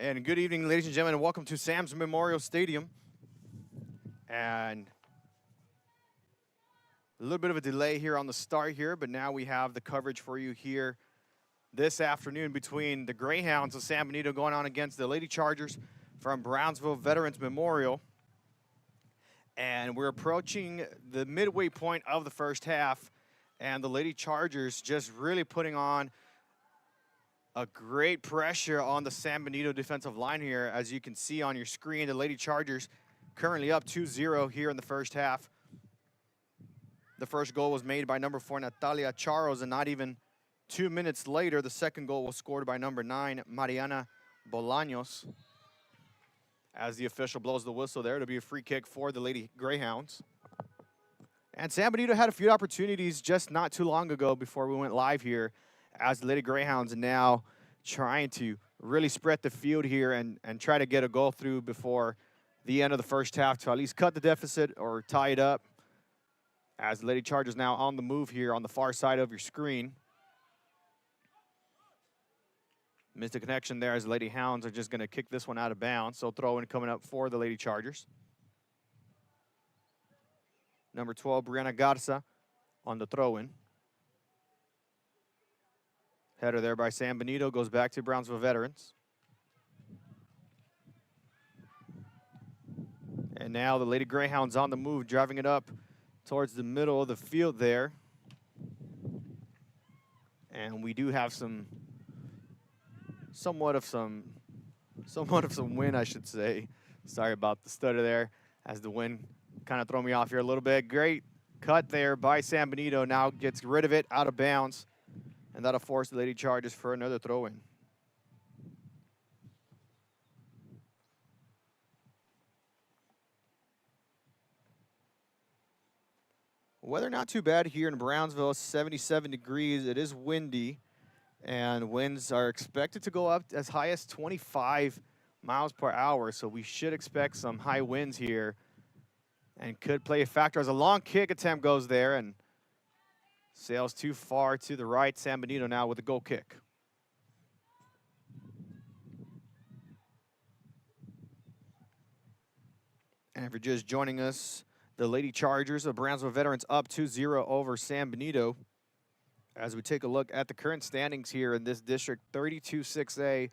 And good evening, ladies and gentlemen, and welcome to Sam's Memorial Stadium. And a little bit of a delay here on the start here, but now we have the coverage for you here this afternoon between the Greyhounds of San Benito going on against the Lady Chargers from Brownsville Veterans Memorial. And we're approaching the midway point of the first half, and the Lady Chargers just really putting on a great pressure on the San Benito defensive line here. As you can see on your screen, the Lady Chargers currently up 2-0 here in the first half. The first goal was made by number 4, Natalia Charles, and not even 2 minutes later, the second goal was scored by number 9, Mariana Bolaños. As the official blows the whistle there, it'll be a free kick for the Lady Greyhounds. And San Benito had a few opportunities just not too long ago before we went live here, as the Lady Greyhounds are now trying to really spread the field here and try to get a goal through before the end of the first half to at least cut the deficit or tie it up. As the Lady Chargers now on the move here on the far side of your screen. Missed a connection there as the Lady Hounds are just going to kick this one out of bounds. So throw in coming up for the Lady Chargers. Number 12, Brianna Garza on the throw-in. Header there by San Benito, goes back to Brownsville Veterans. And now the Lady Greyhounds on the move, driving it up towards the middle of the field there. And we do have somewhat of some wind, I should say. Sorry about the stutter there, as the wind kind of throw me off here a little bit. Great cut there by San Benito, now gets rid of it out of bounds. And that'll force the Lady Chargers for another throw-in. Weather not too bad here in Brownsville, 77 degrees. It is windy, and winds are expected to go up as high as 25 miles per hour. So we should expect some high winds here and could play a factor as a long kick attempt goes there and sails too far to the right. San Benito now with a goal kick. And if you're just joining us, the Lady Chargers of Brownsville Veterans up 2-0 over San Benito. As we take a look at the current standings here in this district, 32-6A,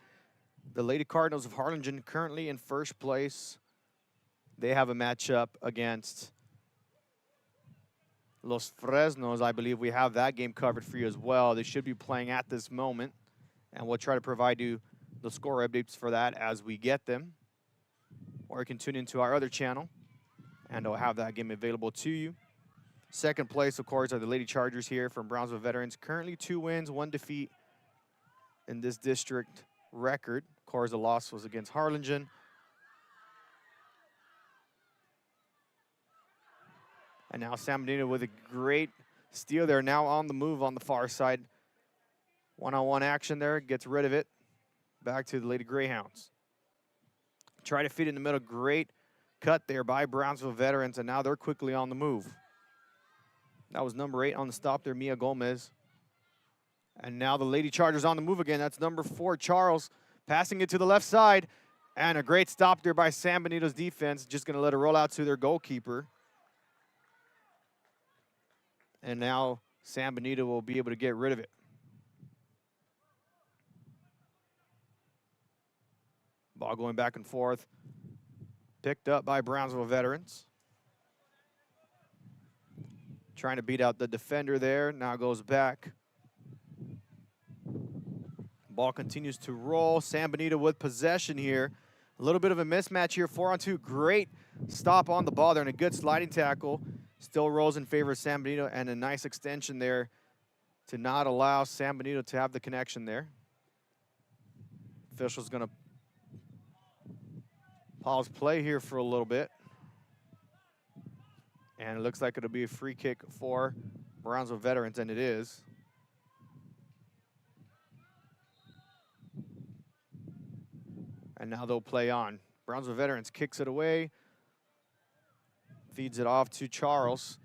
the Lady Cardinals of Harlingen currently in first place. They have a matchup against Los Fresnos. I believe we have that game covered for you as well. They should be playing at this moment, and we'll try to provide you the score updates for that as we get them. Or you can tune into our other channel, and I'll have that game available to you. Second place, of course, are the Lady Chargers here from Brownsville Veterans. Currently 2 wins, 1 defeat in this district record. Of course, the loss was against Harlingen. And now San Benito with a great steal there, now on the move on the far side. One-on-one action there, gets rid of it. Back to the Lady Greyhounds. Try to feed in the middle, great cut there by Brownsville Veterans, and now they're quickly on the move. That was number 8 on the stop there, Mia Gomez. And now the Lady Chargers on the move again. That's number 4, Charles, passing it to the left side. And a great stop there by San Benito's defense, just going to let it roll out to their goalkeeper. And now San Benito will be able to get rid of it. Ball going back and forth. Picked up by Brownsville Veterans. Trying to beat out the defender there. Now goes back. Ball continues to roll. San Benito with possession here. A little bit of a mismatch here. 4-on-2. Great stop on the ball there and a good sliding tackle. Still rolls in favor of San Benito, and a nice extension there to not allow San Benito to have the connection there. Official's going to pause play here for a little bit. And it looks like it'll be a free kick for Brownsville Veterans, and it is. And now they'll play on. Brownsville Veterans kicks it away. Feeds it off to Charles.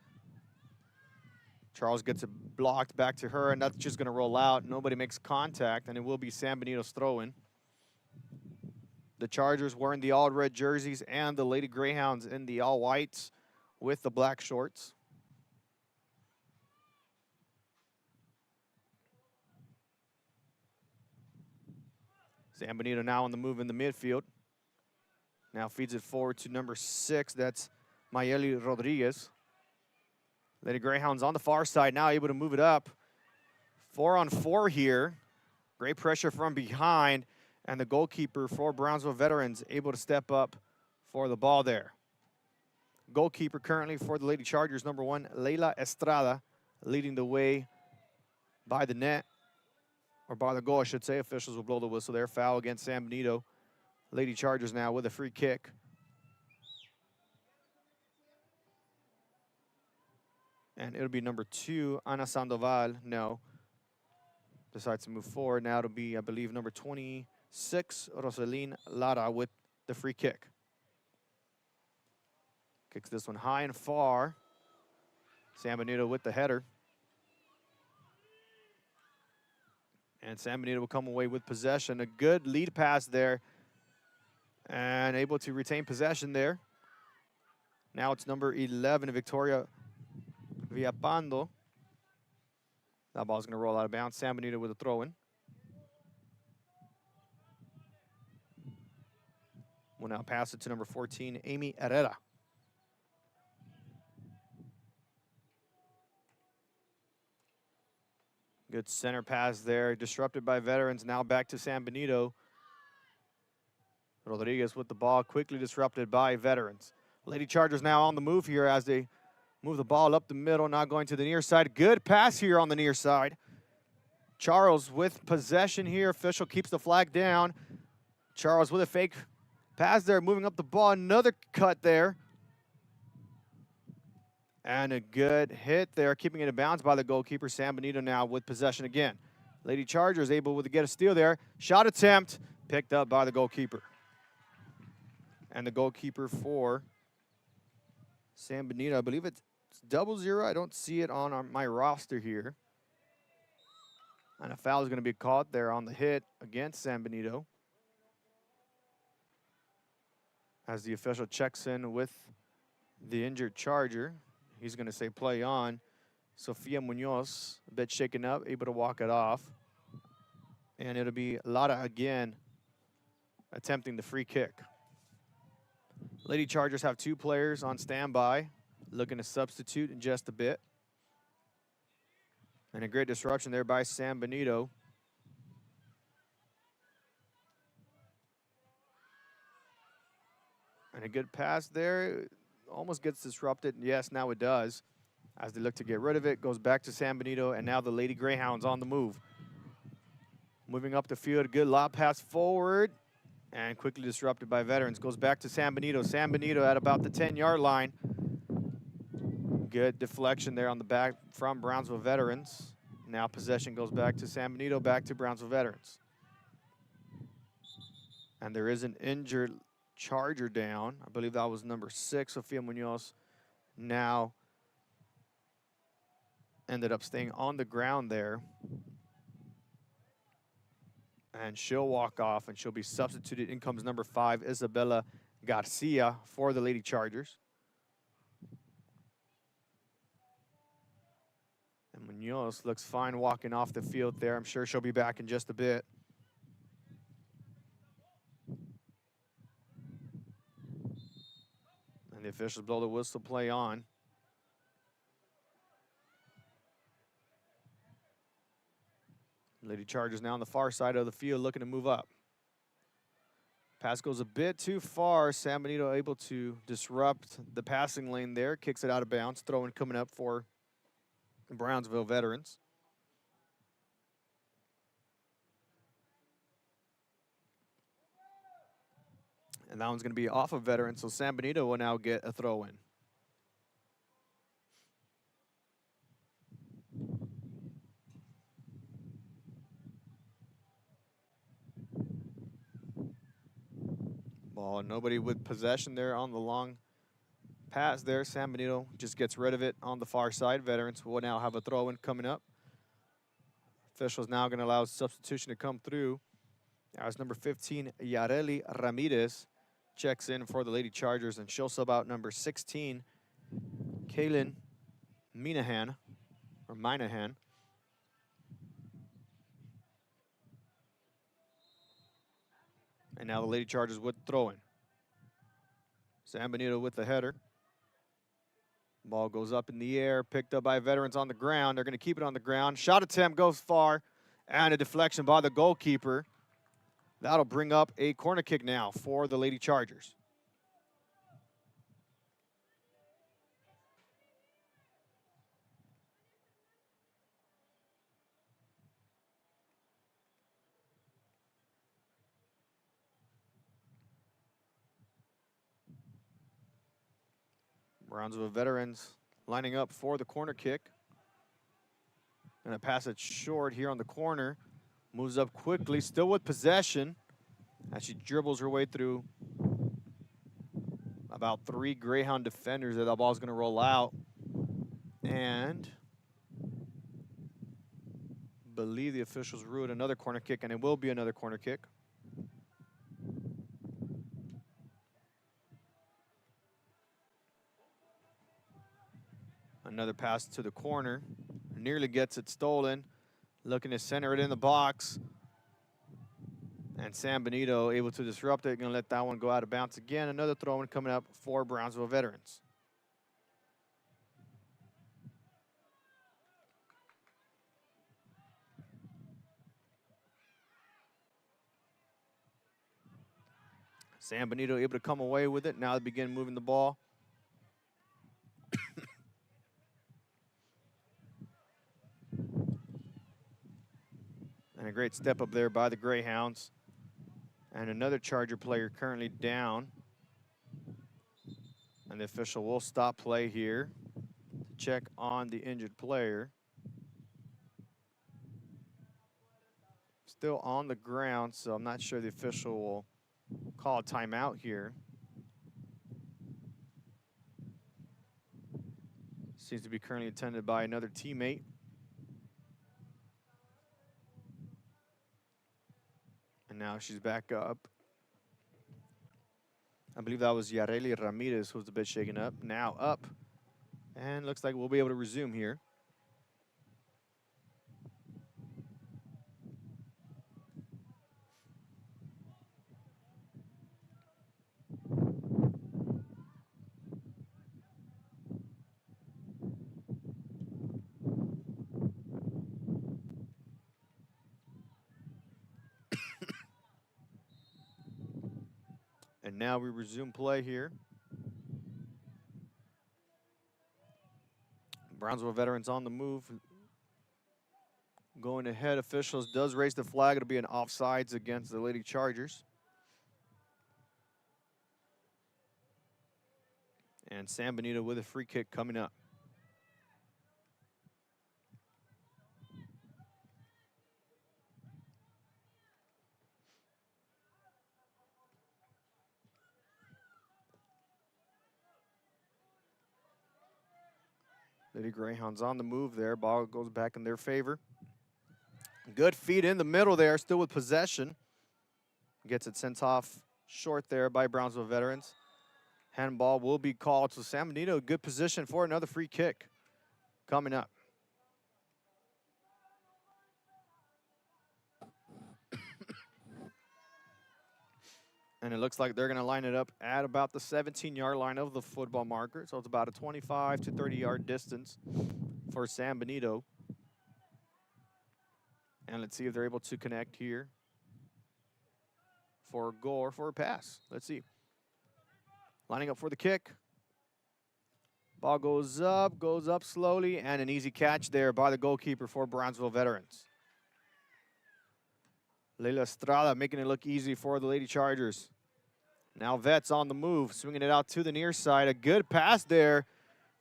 Charles gets it blocked back to her, and that's just going to roll out. Nobody makes contact, and it will be San Benito's throw-in. The Chargers wearing the all red jerseys and the Lady Greyhounds in the all whites with the black shorts. San Benito now on the move in the midfield. Now feeds it forward to number 6. That's Mayeli Rodriguez. Lady Greyhounds on the far side now able to move it up. 4-on-4 here. Great pressure from behind. And the goalkeeper for Brownsville Veterans able to step up for the ball there. Goalkeeper currently for the Lady Chargers, number 1, Leila Estrada, leading the way by the net, or by the goal, I should say. Officials will blow the whistle there. Foul against San Benito. Lady Chargers now with a free kick. And it'll be number 2, Ana Sandoval. No. Decides to move forward. Now it'll be, I believe, number 26, Rosaline Lara with the free kick. Kicks this one high and far. San Benito with the header. And San Benito will come away with possession. A good lead pass there. And able to retain possession there. Now it's number 11, Victoria Villapando. That ball's going to roll out of bounds. San Benito with a throw-in. We'll now pass it to number 14, Amy Herrera. Good center pass there. Disrupted by Veterans. Now back to San Benito. Rodriguez with the ball. Quickly disrupted by Veterans. Lady Chargers now on the move here as they move the ball up the middle. Now going to the near side. Good pass here on the near side. Charles with possession here. Official keeps the flag down. Charles with a fake pass there. Moving up the ball. Another cut there. And a good hit there, keeping it in bounds by the goalkeeper. San Benito now with possession again. Lady Chargers able to get a steal there. Shot attempt picked up by the goalkeeper. And the goalkeeper for San Benito, I believe it's 00. I don't see it on my roster here. And a foul is going to be caught there on the hit against San Benito. As the official checks in with the injured Charger. He's going to say play on. Sofia Munoz, a bit shaken up, able to walk it off. And it'll be Lara again attempting the free kick. Lady Chargers have 2 players on standby, looking to substitute in just a bit. And a great disruption there by San Benito. And a good pass there. Almost gets disrupted. Yes, now it does. As they look to get rid of it, goes back to San Benito, and now the Lady Greyhounds on the move. Moving up the field, good lob pass forward, and quickly disrupted by Veterans. Goes back to San Benito. San Benito at about the 10-yard line. Good deflection there on the back from Brownsville Veterans. Now possession goes back to San Benito, back to Brownsville Veterans. And there is an injured Charger down. I believe that was number 6, Sofia Munoz. Now ended up staying on the ground there. And she'll walk off, and she'll be substituted. In comes number 5, Isabella Garcia for the Lady Chargers. And Munoz looks fine walking off the field there. I'm sure she'll be back in just a bit. And the officials blow the whistle, play on. Lady Chargers now on the far side of the field looking to move up. Pass goes a bit too far. San Benito able to disrupt the passing lane there. Kicks it out of bounds. Throw-in coming up for Brownsville Veterans. And that one's going to be off of Veterans, so San Benito will now get a throw-in. Ball, nobody with possession there on the long pass there. San Benito just gets rid of it on the far side. Veterans will now have a throw-in coming up. Officials now going to allow substitution to come through. As number 15, Yareli Ramirez checks in for the Lady Chargers, and she'll sub out number 16, Kaylin Minahan. And now the Lady Chargers would throw in. San Benito with the header. Ball goes up in the air, picked up by veterans on the ground. They're going to keep it on the ground. Shot attempt goes far, and a deflection by the goalkeeper. That'll bring up a corner kick now for the Lady Chargers. Brownsville veterans lining up for the corner kick. Gonna pass it short here on the corner. Moves up quickly, still with possession, as she dribbles her way through about 3 Greyhound defenders. That ball's gonna roll out. And believe the officials ruled another corner kick, and it will be another corner kick. Another pass to the corner. Nearly gets it stolen. Looking to center it in the box. And San Benito able to disrupt it. Going to let that one go out of bounds again. Another throw-in coming up for Brownsville veterans. San Benito able to come away with it. Now they begin moving the ball. And a great step up there by the Greyhounds. And another Charger player currently down. And the official will stop play here to check on the injured player. Still on the ground, so I'm not sure the official will call a timeout here. Seems to be currently attended by another teammate. And now she's back up. I believe that was Yareli Ramirez who was a bit shaken up. Now up. And looks like we'll be able to resume here. And now we resume play here. Brownsville veterans on the move. Going ahead, officials does raise the flag. It'll be an offsides against the Lady Chargers. And San Benito with a free kick coming up. Lady Greyhounds on the move there. Ball goes back in their favor. Good feed in the middle there, still with possession. Gets it sent off short there by Brownsville veterans. Handball will be called to San Benito. Good position for another free kick coming up. And it looks like they're going to line it up at about the 17-yard line of the football marker. So it's about a 25 to 30-yard distance for San Benito. And let's see if they're able to connect here for a goal or for a pass. Let's see. Lining up for the kick. Ball goes up slowly, and an easy catch there by the goalkeeper for Brownsville veterans. Leila Estrada making it look easy for the Lady Chargers. Now Vets on the move, swinging it out to the near side. A good pass there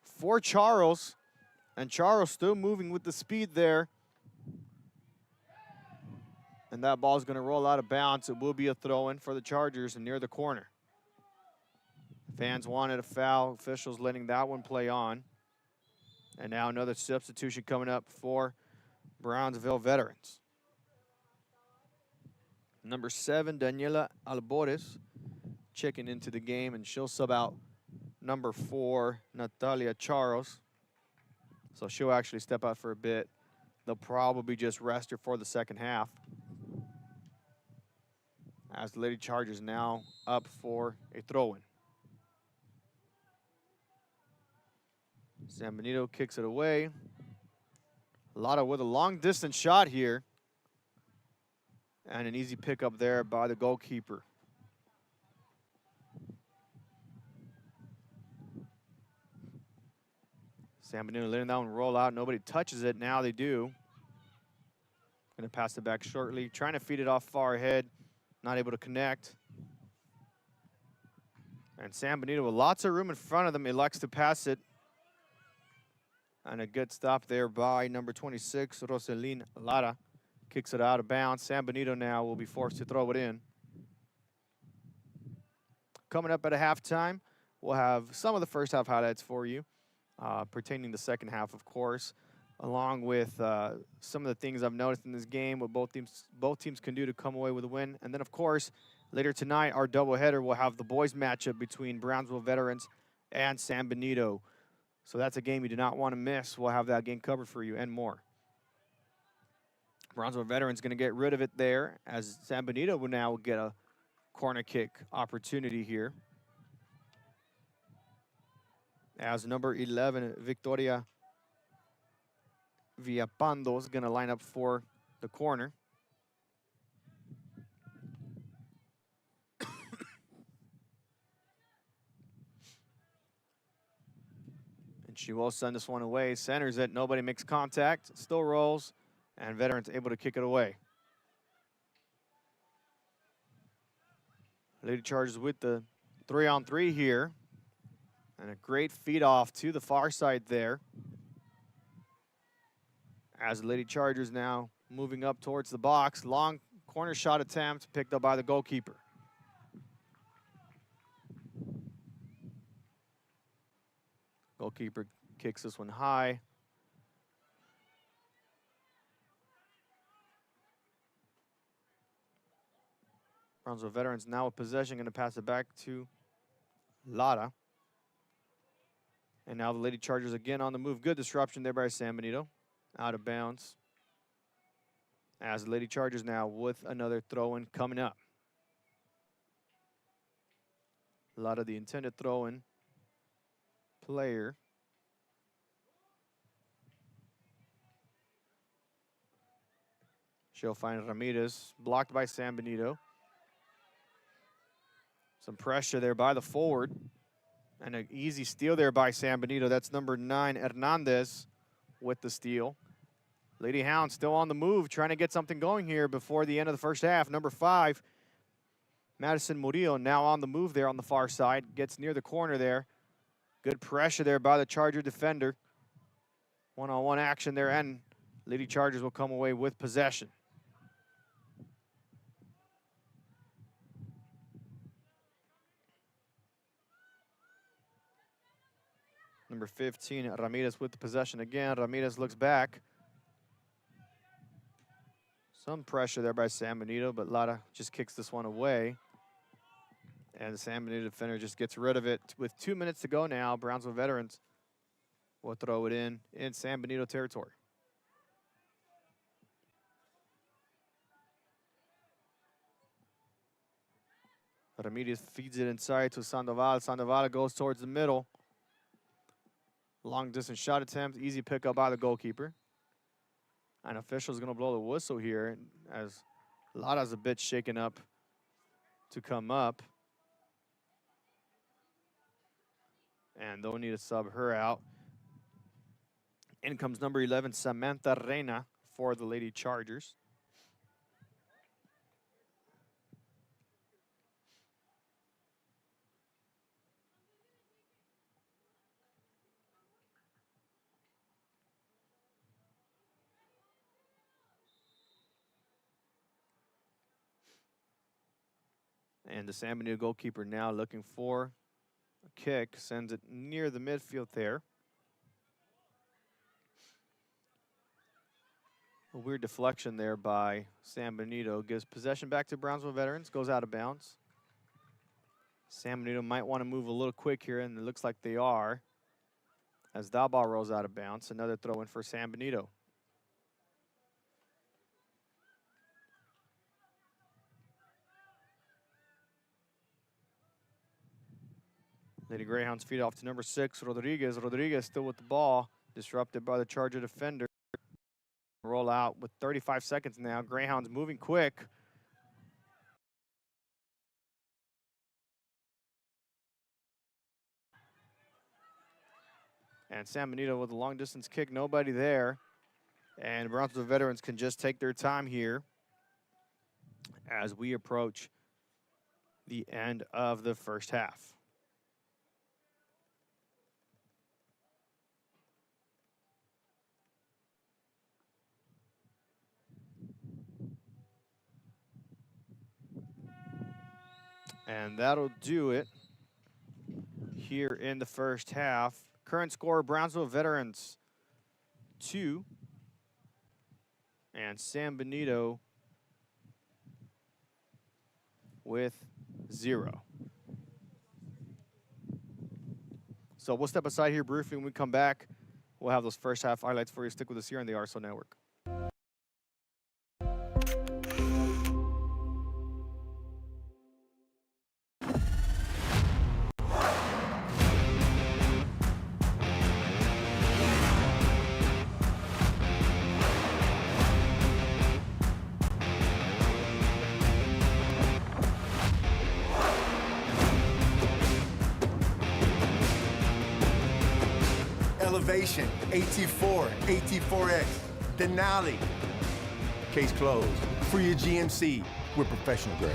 for Charles. And Charles still moving with the speed there. And that ball's going to roll out of bounds. It will be a throw-in for the Chargers and near the corner. Fans wanted a foul. Officials letting that one play on. And now another substitution coming up for Brownsville veterans. Number 7, Daniela Albores, checking into the game, and she'll sub out number 4, Natalia Charles. So she'll actually step out for a bit. They'll probably just rest her for the second half. As the Lady Chargers now up for a throw-in. San Benito kicks it away. Lotta with a long distance shot here. And an easy pickup there by the goalkeeper. San Benito letting that one roll out. Nobody touches it. Now they do. Going to pass it back shortly. Trying to feed it off far ahead. Not able to connect. And San Benito with lots of room in front of them elects to pass it. And a good stop there by number 26, Roselyn Lara. Kicks it out of bounds. San Benito now will be forced to throw it in. Coming up at a halftime, we'll have some of the first half highlights for you, pertaining to the second half, of course, along with some of the things I've noticed in this game, what both teams can do to come away with a win. And then, of course, later tonight, our doubleheader will have the boys matchup between Brownsville Veterans and San Benito. So that's a game you do not want to miss. We'll have that game covered for you and more. Brownsville Veterans going to get rid of it there, as San Benito will now get a corner kick opportunity here. As number 11, Victoria Villapando is going to line up for the corner. And she will send this one away. Centers it. Nobody makes contact. Still rolls. And Veterans able to kick it away. Lady Chargers with the 3-on-3 here. And a great feed off to the far side there. As the Lady Chargers now moving up towards the box. Long corner shot attempt picked up by the goalkeeper. Goalkeeper kicks this one high. Brownsville Veterans now with possession, going to pass it back to Lara. And now the Lady Chargers again on the move. Good disruption there by San Benito. Out of bounds. As the Lady Chargers now with another throw-in coming up. Lara, the intended throw-in player. She'll find Ramirez, blocked by San Benito. Some pressure there by the forward. And an easy steal there by San Benito. That's number 9, Hernandez, with the steal. Lady Hound still on the move, trying to get something going here before the end of the first half. Number 5, Madison Murillo, now on the move there on the far side. Gets near the corner there. Good pressure there by the Charger defender. One-on-one action there, and Lady Chargers will come away with possession. Number 15, Ramirez with the possession again. Ramirez looks back. Some pressure there by San Benito, but Lara just kicks this one away. And the San Benito defender just gets rid of it. With 2 minutes to go now, Brownsville Veterans will throw it in San Benito territory. Ramirez feeds it inside to Sandoval. Sandoval goes towards the middle. Long distance shot attempt, easy pickup by the goalkeeper. And official's gonna blow the whistle here as Lara's a bit shaken up to come up. And they'll need to sub her out. In comes number 11, Samantha Reina for the Lady Chargers. And the San Benito goalkeeper now looking for a kick, sends it near the midfield there. A weird deflection there by San Benito. Gives possession back to Brownsville Veterans. Goes out of bounds. San Benito might want to move a little quick here, and it looks like they are, as that ball rolls out of bounds. Another throw in for San Benito. Lady Greyhounds feed off to number 6, Rodriguez. Rodriguez still with the ball, disrupted by the Charger defender. Roll out with 35 seconds now. Greyhounds moving quick. And San Benito with a long distance kick, nobody there. And Brownsville Veterans can just take their time here as we approach the end of the first half. And that'll do it here in the first half. Current score, Brownsville Veterans 2 and San Benito with 0. So we'll step aside here briefly. When we come back, we'll have those first half highlights for you. Stick with us here on the RSO Network. Elevation, AT4, AT4X, Denali. Case closed. For your GMC, we're professional grade.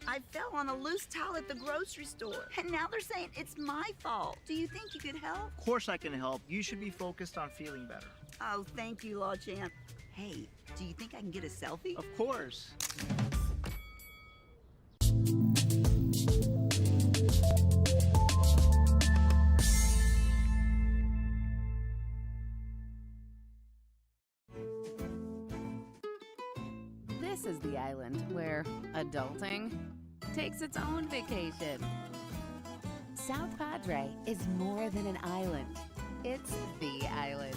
I fell on a loose towel at the grocery store, and now they're saying it's my fault. Do you think you could help? Of course I can help. You should be focused on feeling better. Oh, thank you, Law Champ. Hey, do you think I can get a selfie? Of course. This is the island where adulting takes its own vacation. South Padre is more than an island. It's the island.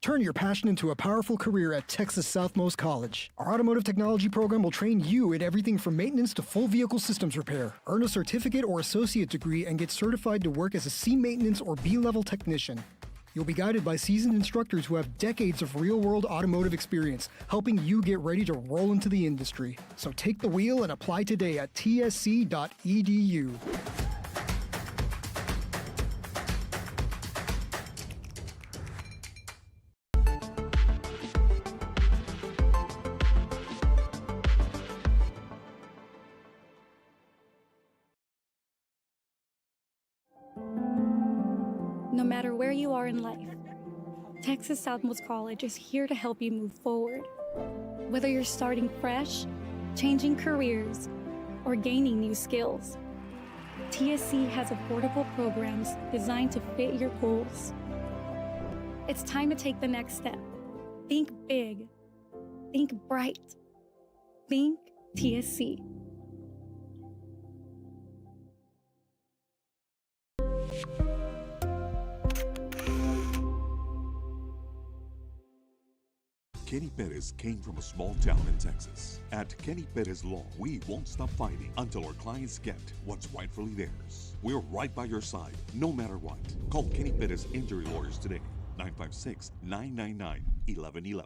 Turn your passion into a powerful career at Texas Southmost College. Our automotive technology program will train you in everything from maintenance to full vehicle systems repair. Earn a certificate or associate degree and get certified to work as a C maintenance or B-level technician. You'll be guided by seasoned instructors who have decades of real-world automotive experience, helping you get ready to roll into the industry. So take the wheel and apply today at tsc.edu. No matter where you are in life, Texas Southmost College is here to help you move forward. Whether you're starting fresh, changing careers, or gaining new skills, TSC has affordable programs designed to fit your goals. It's time to take the next step. Think big. Think bright. Think TSC. Kenny Perez came from a small town in Texas. At Kenny Perez Law, we won't stop fighting until our clients get what's rightfully theirs. We're right by your side, no matter what. Call Kenny Perez Injury Lawyers today, 956-999-1111.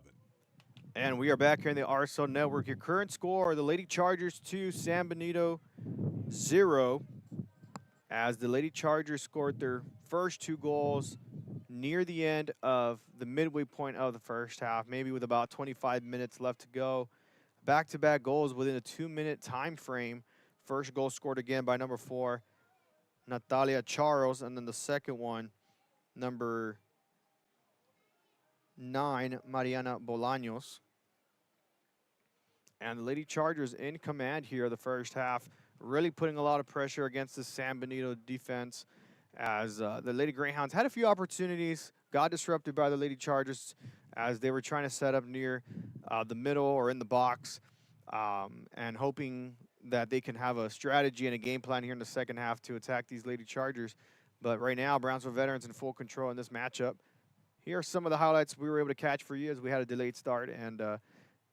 And we are back here in the RSO Network. Your current score, the Lady Chargers 2, San Benito 0. As the Lady Chargers scored their first 2 goals near the end of the midway point of the first half, maybe with about 25 minutes left to go. Back-to-back goals within a 2-minute time frame. First goal scored again by number 4, Natalia Charles, and then the second one, number 9, Mariana Bolaños. And the Lady Chargers in command here the first half, really putting a lot of pressure against the San Benito defense, as the Lady Greyhounds had a few opportunities, got disrupted by the Lady Chargers as they were trying to set up near the middle or in the box, and hoping that they can have a strategy and a game plan here in the second half to attack these Lady Chargers. But right now, Brownsville Veterans in full control in this matchup. Here are some of the highlights we were able to catch for you as we had a delayed start, and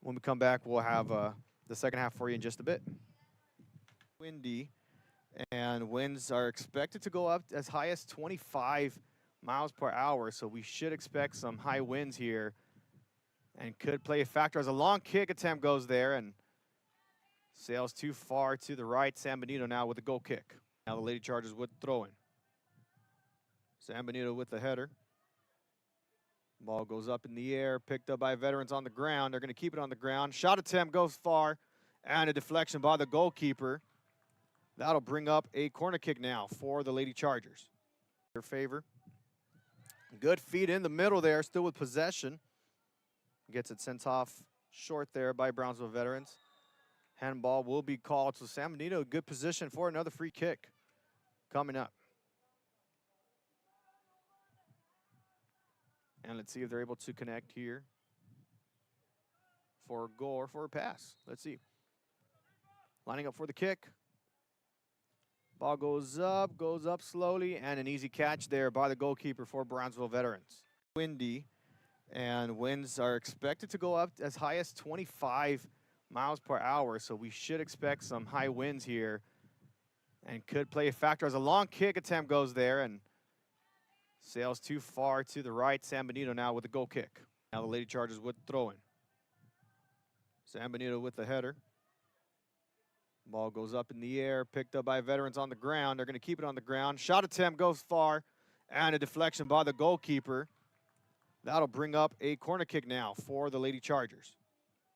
when we come back, we'll have the second half for you in just a bit. Windy, and winds are expected to go up as high as 25 miles per hour, so we should expect some high winds here and could play a factor as a long kick attempt goes there and sails too far to the right. San Benito now with a goal kick. Now the Lady Chargers with throwing. San Benito with the header. Ball goes up in the air, picked up by Veterans on the ground. They're going to keep it on the ground. Shot attempt goes far, and a deflection by the goalkeeper. That'll bring up a corner kick now for the Lady Chargers. Their favor. Good feed in the middle there, still with possession. Gets it sent off short there by Brownsville Veterans. Handball will be called, so San Benito, good position for another free kick coming up. And let's see if they're able to connect here for a goal or for a pass. Let's see. Lining up for the kick. Ball goes up slowly, and an easy catch there by the goalkeeper for Brownsville Veterans. Windy, and winds are expected to go up as high as 25 miles per hour, so we should expect some high winds here and could play a factor as a long kick attempt goes there and sails too far to the right. San Benito now with a goal kick. Now the Lady Chargers with throwing. San Benito with the header. Ball goes up in the air, picked up by Veterans on the ground. They're going to keep it on the ground. Shot attempt goes far, and a deflection by the goalkeeper. That'll bring up a corner kick now for the Lady Chargers.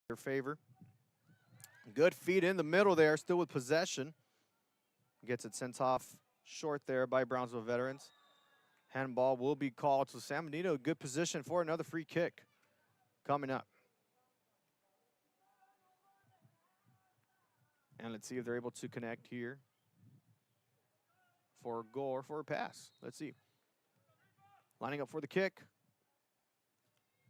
Their favor. Good feed in the middle there, still with possession. Gets it sent off short there by Brownsville Veterans. Handball will be called, so San Benito, good position for another free kick coming up. And let's see if they're able to connect here for a goal or for a pass. Let's see. Lining up for the kick.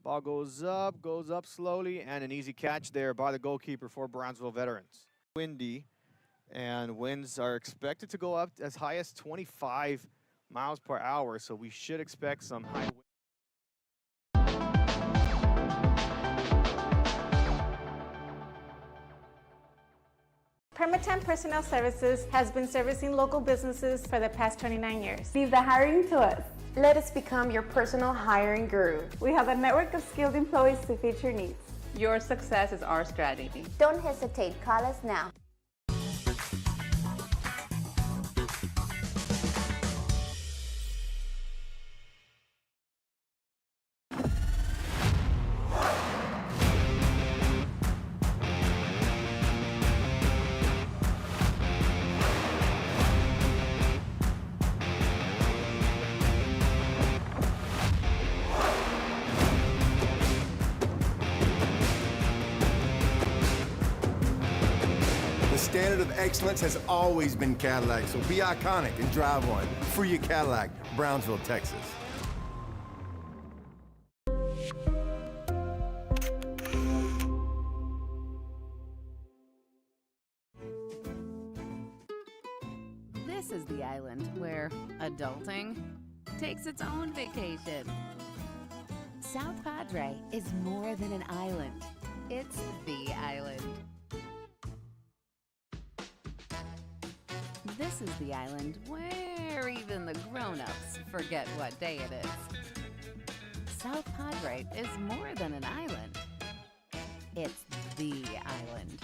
Ball goes up slowly, and an easy catch there by the goalkeeper for Brownsville Veterans. Windy, and winds are expected to go up as high as 25 miles per hour, so we should expect some high winds. Permatemp Personnel Services has been servicing local businesses for the past 29 years. Leave the hiring to us. Let us become your personal hiring guru. We have a network of skilled employees to fit your needs. Your success is our strategy. Don't hesitate, call us now. The standard of excellence has always been Cadillac, so be iconic and drive one. Free your Cadillac, Brownsville, Texas. This is the island where adulting takes its own vacation. South Padre is more than an island. It's the island. This is the island where even the grown-ups forget what day it is. South Padre is more than an island. It's the island.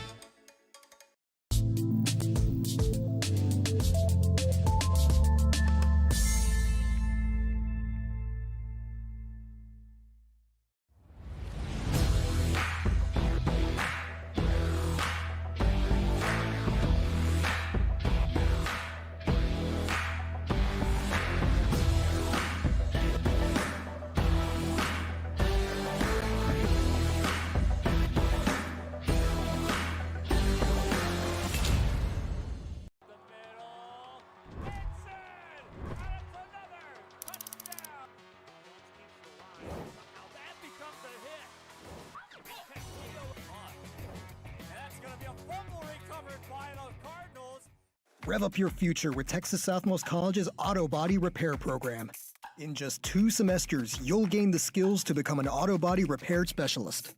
Rev up your future with Texas Southmost College's Auto Body Repair Program. In just 2 semesters, you'll gain the skills to become an auto body repair specialist.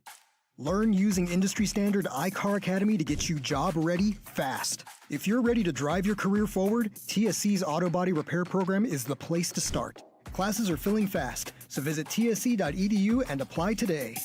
Learn using industry standard iCar Academy to get you job ready fast. If you're ready to drive your career forward, TSC's Auto Body Repair Program is the place to start. Classes are filling fast, so visit tsc.edu and apply today.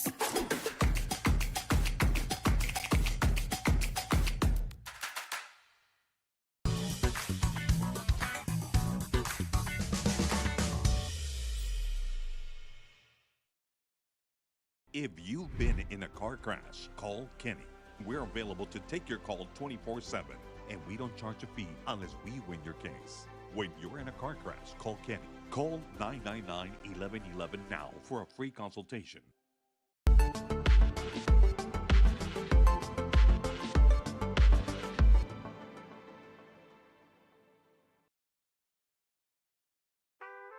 If you've been in a car crash, call Kenny. We're available to take your call 24/7, and we don't charge a fee unless we win your case. When you're in a car crash, call Kenny. Call 999-1111 now for a free consultation.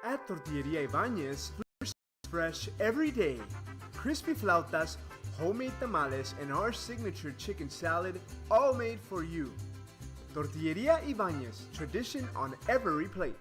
At Tortilleria Ibañez, fresh every day. Crispy flautas, homemade tamales, and our signature chicken salad, all made for you. Tortilleria Ibañez, tradition on every plate.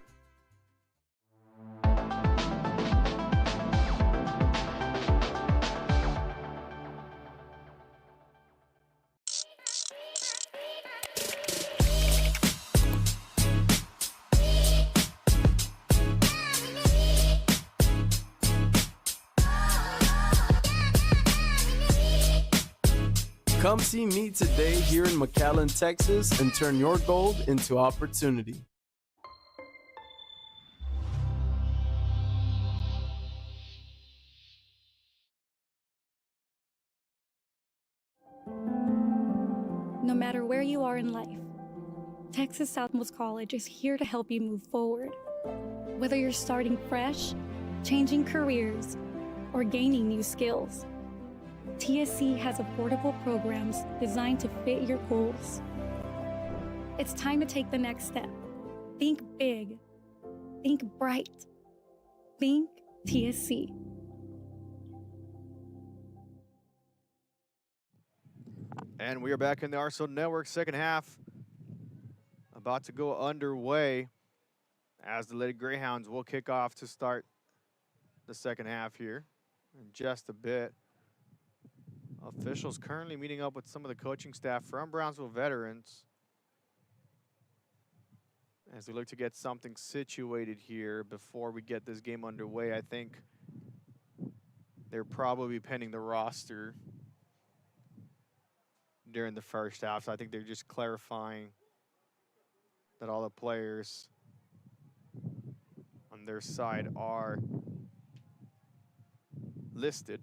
Come see me today here in McAllen, Texas, and turn your gold into opportunity. No matter where you are in life, Texas Southmost College is here to help you move forward. Whether you're starting fresh, changing careers, or gaining new skills, TSC has affordable programs designed to fit your goals. It's time to take the next step. Think big. Think bright. Think TSC. And we are back in the RSO Network second half. About to go underway as the Lady Greyhounds will kick off to start the second half here in just a bit. Officials currently meeting up with some of the coaching staff from Brownsville Veterans as we look to get something situated here before we get this game underway. I think they're probably penning the roster during the first half, so I think they're just clarifying that all the players on their side are listed.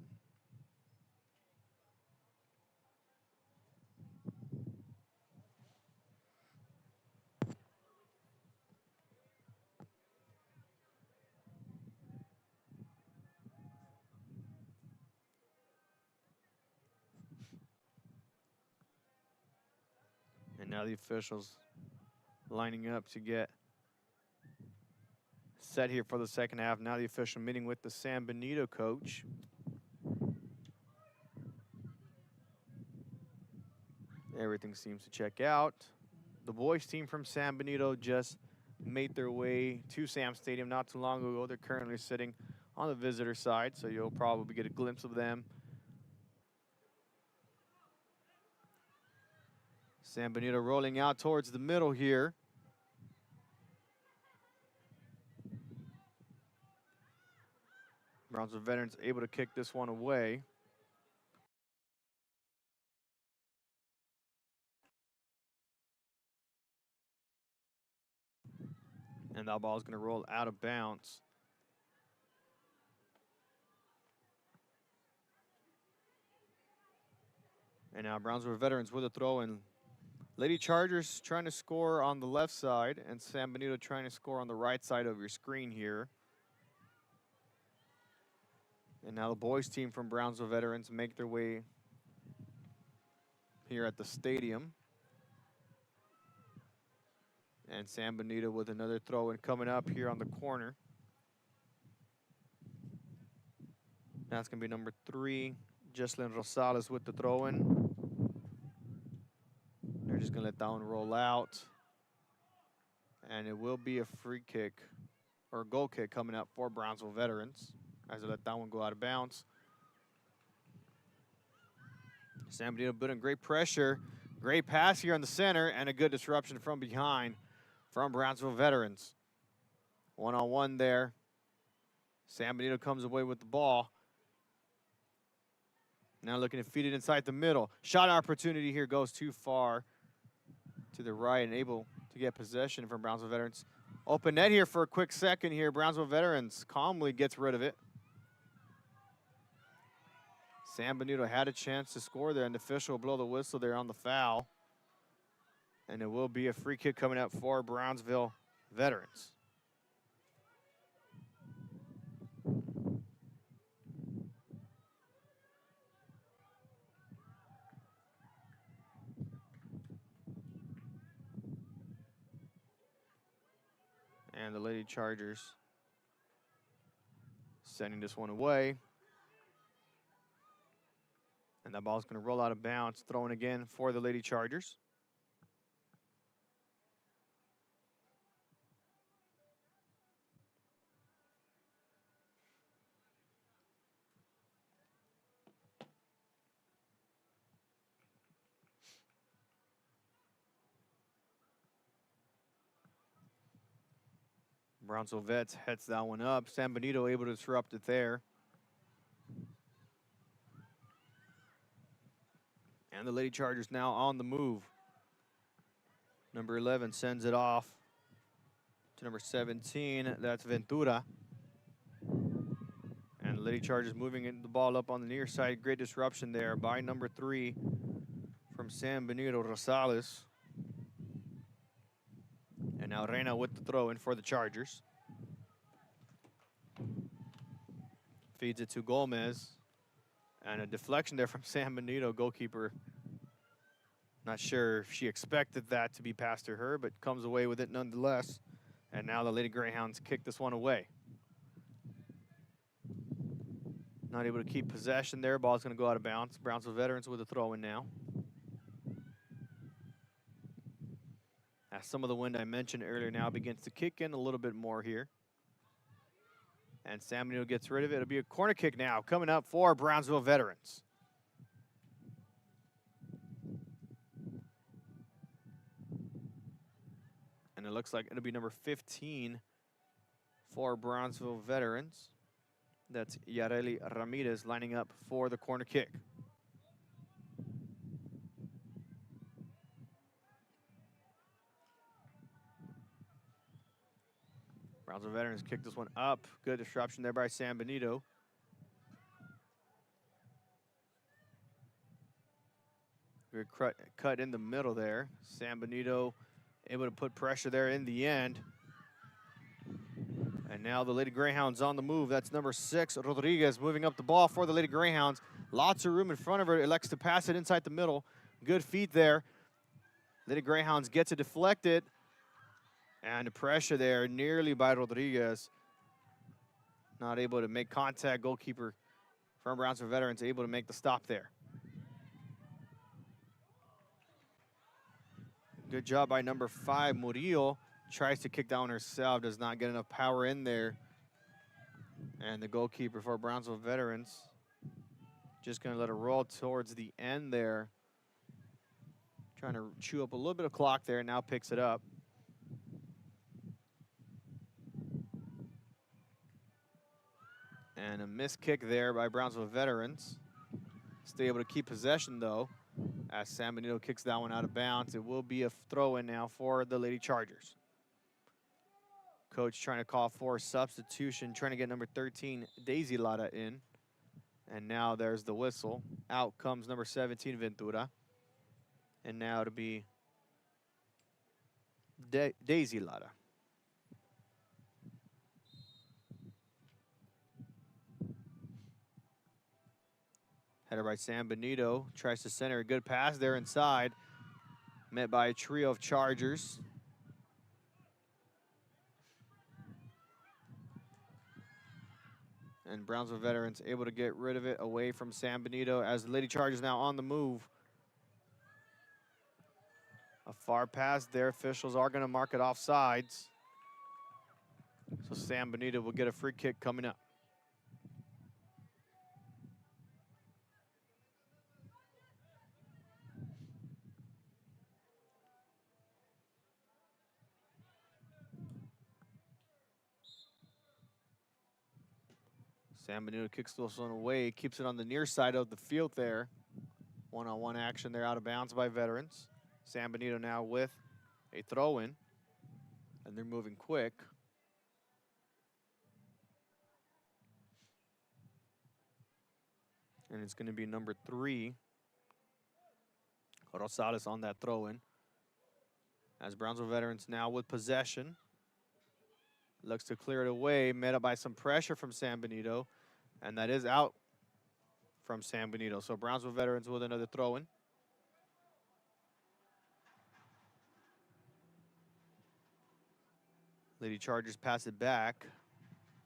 And now the officials lining up to get set here for the second half. Now the official meeting with the San Benito coach. Everything seems to check out. The boys team from San Benito just made their way to Sam Stadium not too long ago. They're currently sitting on the visitor side, so you'll probably get a glimpse of them. San Benito rolling out towards the middle here. Brownsville Veterans able to kick this one away. And that ball is going to roll out of bounds. And now Brownsville Veterans with a throw, and Lady Chargers trying to score on the left side, and San Benito trying to score on the right side of your screen here. And now the boys team from Brownsville Veterans make their way here at the stadium. And San Benito with another throw and coming up here on the corner. That's going to be number 3, Jesslyn Rosales with the throw-in. They're just going to let that one roll out. And it will be a free kick or a goal kick coming up for Brownsville Veterans as they let that one go out of bounds. San Benito putting great pressure. Great pass here in the center and a good disruption from behind from Brownsville Veterans. One-on-one there. San Benito comes away with the ball. Now looking to feed it inside the middle. Shot opportunity here goes too far to the right and able to get possession from Brownsville Veterans. Open net here for a quick second here. Brownsville Veterans calmly gets rid of it. San Benito had a chance to score there, and the official will blow the whistle there on the foul. And it will be a free kick coming up for Brownsville Veterans. And the Lady Chargers sending this one away. And that ball's going to roll out of bounds, throwing again for the Lady Chargers. Brownsville Vets heads that one up. San Benito able to disrupt it there. And the Lady Chargers now on the move. Number 11 sends it off to number 17. That's Ventura. And the Lady Chargers moving the ball up on the near side. Great disruption there by number 3 from San Benito, Rosales. And now Reina with the throw in for the Chargers. Feeds it to Gomez. And a deflection there from San Benito, goalkeeper. Not sure if she expected that to be passed to her, but comes away with it nonetheless. And now the Lady Greyhounds kick this one away. Not able to keep possession there. Ball's going to go out of bounds. Brownsville Veterans with a throw in now. As some of the wind I mentioned earlier now begins to kick in a little bit more here. And San Benito gets rid of it. It'll be a corner kick now coming up for Brownsville Veterans. And it looks like it'll be number 15 for Brownsville Veterans. That's Yareli Ramirez lining up for the corner kick. Brownsville Veterans kick this one up. Good disruption there by San Benito. Good cut in the middle there. San Benito able to put pressure there in the end. And now the Lady Greyhounds on the move. That's number 6, Rodriguez, moving up the ball for the Lady Greyhounds. Lots of room in front of her. Elects to pass it inside the middle. Good feet there. Lady Greyhounds get to deflect it. And the pressure there nearly by Rodriguez. Not able to make contact. Goalkeeper from Brownsville Veterans able to make the stop there. Good job by number 5, Murillo. Tries to kick down herself, does not get enough power in there And the goalkeeper for Brownsville Veterans just going to let it roll towards the end there. Trying to chew up a little bit of clock there, now picks it up. And a missed kick there by Brownsville Veterans. Stay able to keep possession, though, as San Benito kicks that one out of bounds. It will be a throw-in now for the Lady Chargers. Coach trying to call for a substitution, trying to get number 13, Daisy Lara, in. And now there's the whistle. Out comes number 17, Ventura. And now to be Daisy Lara. Headed by San Benito. Tries to center a good pass there inside. Met by a trio of Chargers. And Brownsville Veterans able to get rid of it away from San Benito as the Lady Chargers now on the move. A far pass there. Officials are going to mark it offsides. So San Benito will get a free kick coming up. San Benito kicks this one away, keeps it on the near side of the field there. One-on-one action there, out of bounds by Veterans. San Benito now with a throw-in, and they're moving quick. And it's going to be number 3, Rosales, on that throw-in. As Brownsville Veterans now with possession. Looks to clear it away, met up by some pressure from San Benito. And that is out from San Benito. So Brownsville Veterans with another throw-in. Lady Chargers pass it back.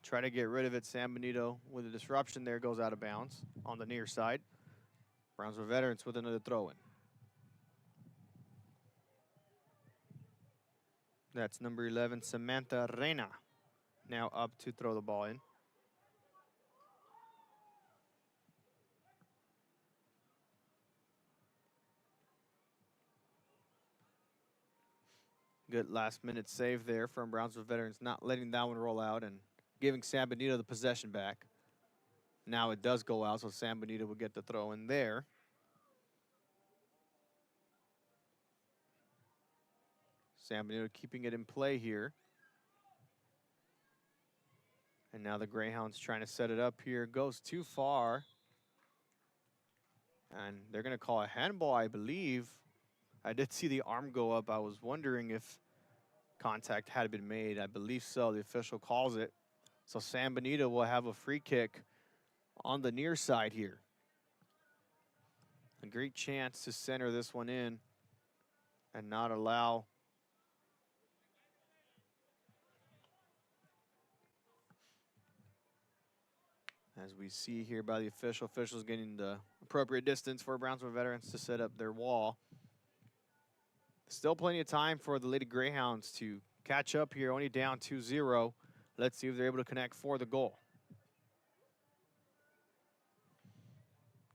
Try to get rid of it. San Benito with a disruption there, goes out of bounds on the near side. Brownsville Veterans with another throw-in. That's number 11, Samantha Reina, now up to throw the ball in. Good last-minute save there from Brownsville Veterans, not letting that one roll out and giving San Benito the possession back. Now it does go out, so San Benito will get the throw in there. San Benito keeping it in play here. And now the Greyhounds trying to set it up here. Goes too far. And they're going to call a handball, I believe. I did see the arm go up. I was wondering if contact had been made. I believe so. The official calls it. So San Benito will have a free kick on the near side here. A great chance to center this one in and not allow as we see here by the officials getting the appropriate distance for Brownsville Veterans to set up their wall. Still plenty of time for the Lady Greyhounds to catch up here, only down 2-0. Let's see if they're able to connect for the goal.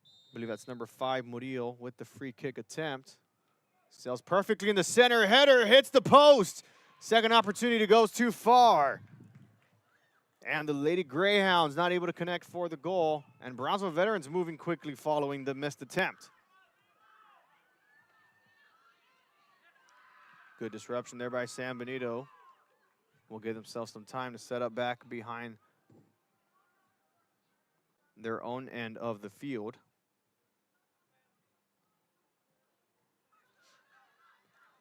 I believe that's number 5, Murillo, with the free kick attempt. Sails perfectly in the center. Header hits the post. Second opportunity goes too far. And the Lady Greyhounds not able to connect for the goal. And Brownsville Veterans moving quickly following the missed attempt. Good disruption there by San Benito. Will give themselves some time to set up back behind their own end of the field.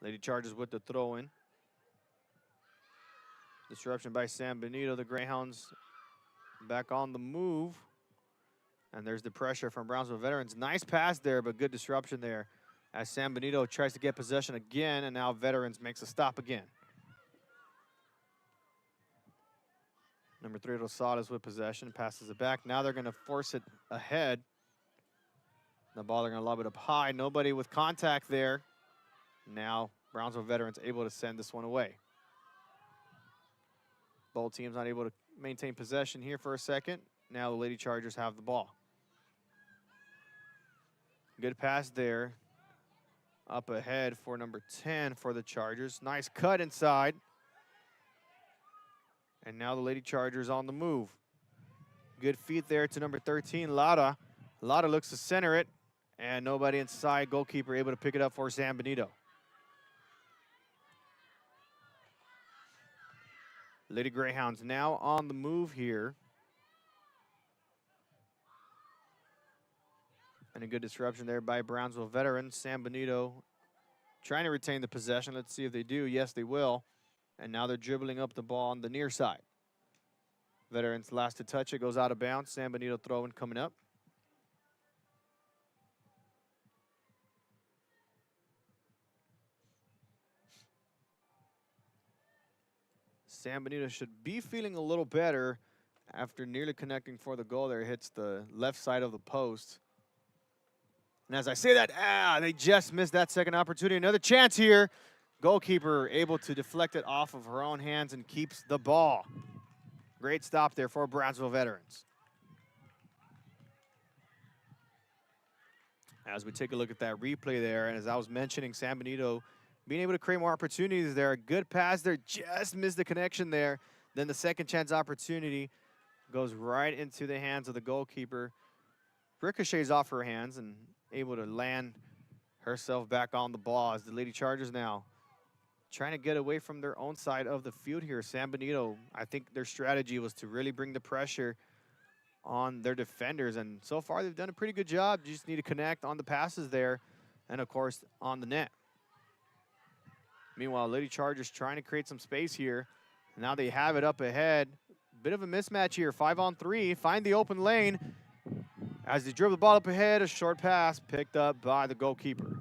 Lady Chargers with the throw-in. Disruption by San Benito. The Greyhounds back on the move. And there's the pressure from Brownsville Veterans. Nice pass there, but good disruption there as San Benito tries to get possession again, and now Veterans makes a stop again. Number 3, Rosales with possession, passes it back. Now they're going to force it ahead. The ball, they're going to lob it up high. Nobody with contact there. Now Brownsville Veterans able to send this one away. Both teams not able to maintain possession here for a second. Now the Lady Chargers have the ball. Good pass there. Up ahead for number 10 for the Chargers. Nice cut inside. And now the Lady Chargers on the move. Good feet there to number 13, Lara. Lara looks to center it, and nobody inside. Goalkeeper able to pick it up for San Benito. Lady Greyhounds now on the move here. And a good disruption there by Brownsville veterans. San Benito trying to retain the possession. Let's see if they do. Yes, they will. And now they're dribbling up the ball on the near side. Veterans last to touch it, goes out of bounds. San Benito throwing coming up. San Benito should be feeling a little better after nearly connecting for the goal there. Hits the left side of the post. And as I say that, they just missed that second opportunity. Another chance here. Goalkeeper able to deflect it off of her own hands and keeps the ball. Great stop there for Brownsville veterans. As we take a look at that replay there, and as I was mentioning, San Benito being able to create more opportunities there. A good pass there, just missed the connection there. Then the second chance opportunity goes right into the hands of the goalkeeper. Ricochets off her hands and able to land herself back on the ball as the Lady Chargers now trying to get away from their own side of the field here. San Benito, I think their strategy was to really bring the pressure on their defenders, and so far they've done a pretty good job. You just need to connect on the passes there and, of course, on the net. Meanwhile, Lady Chargers trying to create some space here. Now they have it up ahead. Bit of a mismatch here, 5-on-3. Find the open lane. As they dribble the ball up ahead, a short pass picked up by the goalkeeper.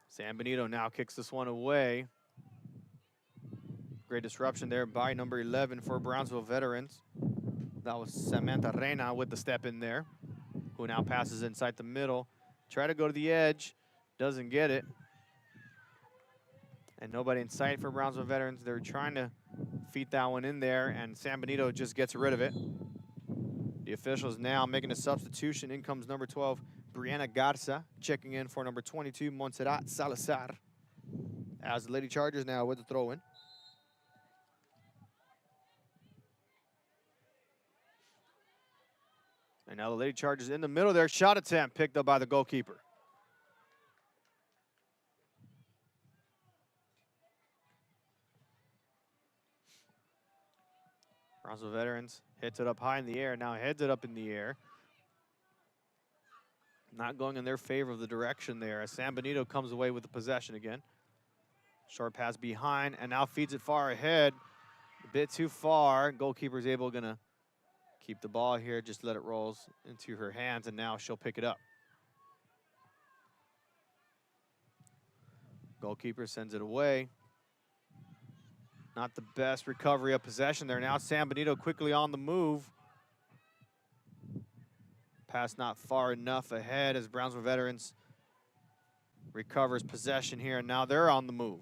San Benito now kicks this one away. Great disruption there by number 11 for Brownsville veterans. That was Samantha Reina with the step in there, who now passes inside the middle. Try to go to the edge, doesn't get it. And nobody in sight for Brownsville veterans. They're trying to feed that one in there, and San Benito just gets rid of it. The officials now making a substitution. In comes number 12, Brianna Garza, checking in for number 22, Montserrat Salazar. As the Lady Chargers now with the throw-in. And now the Lady Chargers in the middle there. Shot attempt picked up by the goalkeeper. Brownsville veterans hits it up high in the air. Now heads it up in the air. Not going in their favor of the direction there as San Benito comes away with the possession again. Short pass behind and now feeds it far ahead. A bit too far. Goalkeeper's gonna keep the ball here, just let it roll into her hands, and now she'll pick it up. Goalkeeper sends it away. Not the best recovery of possession there. Now San Benito quickly on the move. Pass not far enough ahead as Brownsville veterans recovers possession here, and now they're on the move.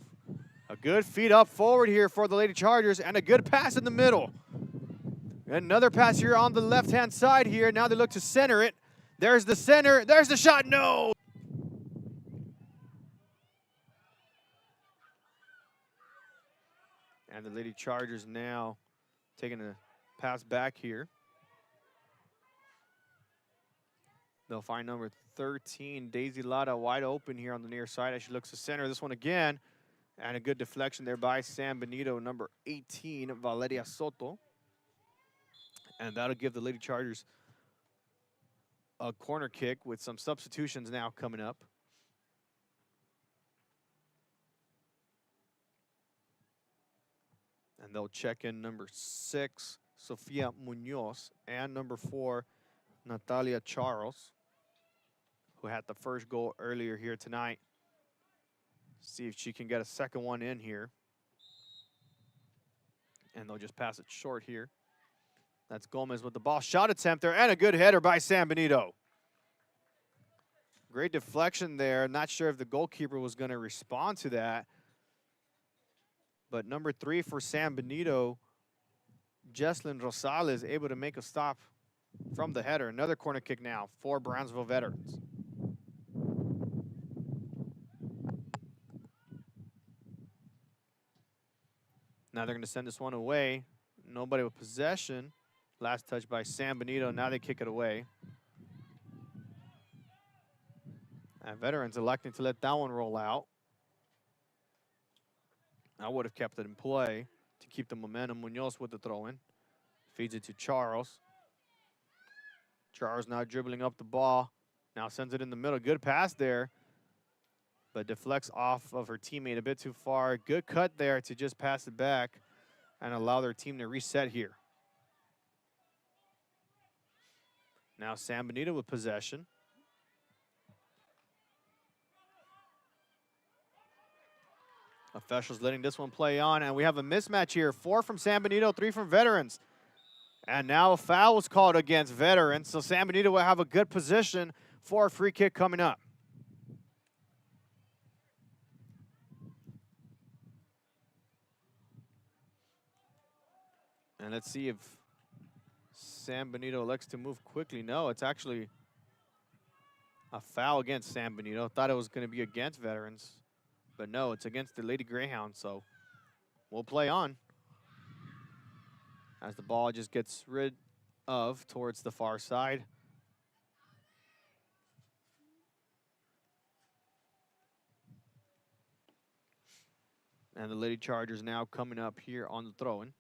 A good feed up forward here for the Lady Chargers, and a good pass in the middle. Another pass here on the left-hand side here. Now they look to center it. There's the center. There's the shot. No! And the Lady Chargers now taking a pass back here. They'll find number 13, Daisy Lara, wide open here on the near side as she looks to center this one again. And a good deflection there by San Benito, number 18, Valeria Soto. And that'll give the Lady Chargers a corner kick with some substitutions now coming up. And they'll check in number 6, Sofia Munoz, and number 4, Natalia Charles, who had the first goal earlier here tonight. See if she can get a second one in here. And they'll just pass it short here. That's Gomez with the ball. Shot attempt there, and a good header by San Benito. Great deflection there. Not sure if the goalkeeper was going to respond to that. But number 3 for San Benito, Jesslyn Rosales, able to make a stop from the header. Another corner kick now for Brownsville Veterans. Now they're going to send this one away. Nobody with possession. Last touch by San Benito. Now they kick it away. And Veterans electing to let that one roll out. I would have kept it in play to keep the momentum. Munoz with the throw-in. Feeds it to Charles. Charles now dribbling up the ball. Now sends it in the middle. Good pass there. But deflects off of her teammate a bit too far. Good cut there to just pass it back and allow their team to reset here. Now San Benito with possession. Officials letting this one play on, and we have a mismatch here. 4 from San Benito, 3 from Veterans. And now a foul was called against Veterans, so San Benito will have a good position for a free kick coming up. And let's see if San Benito elects to move quickly. No, it's actually a foul against San Benito. Thought it was going to be against Veterans. But no, it's against the Lady Greyhounds, so we'll play on. As the ball just gets rid of towards the far side. And the Lady Chargers now coming up here on the throw-in.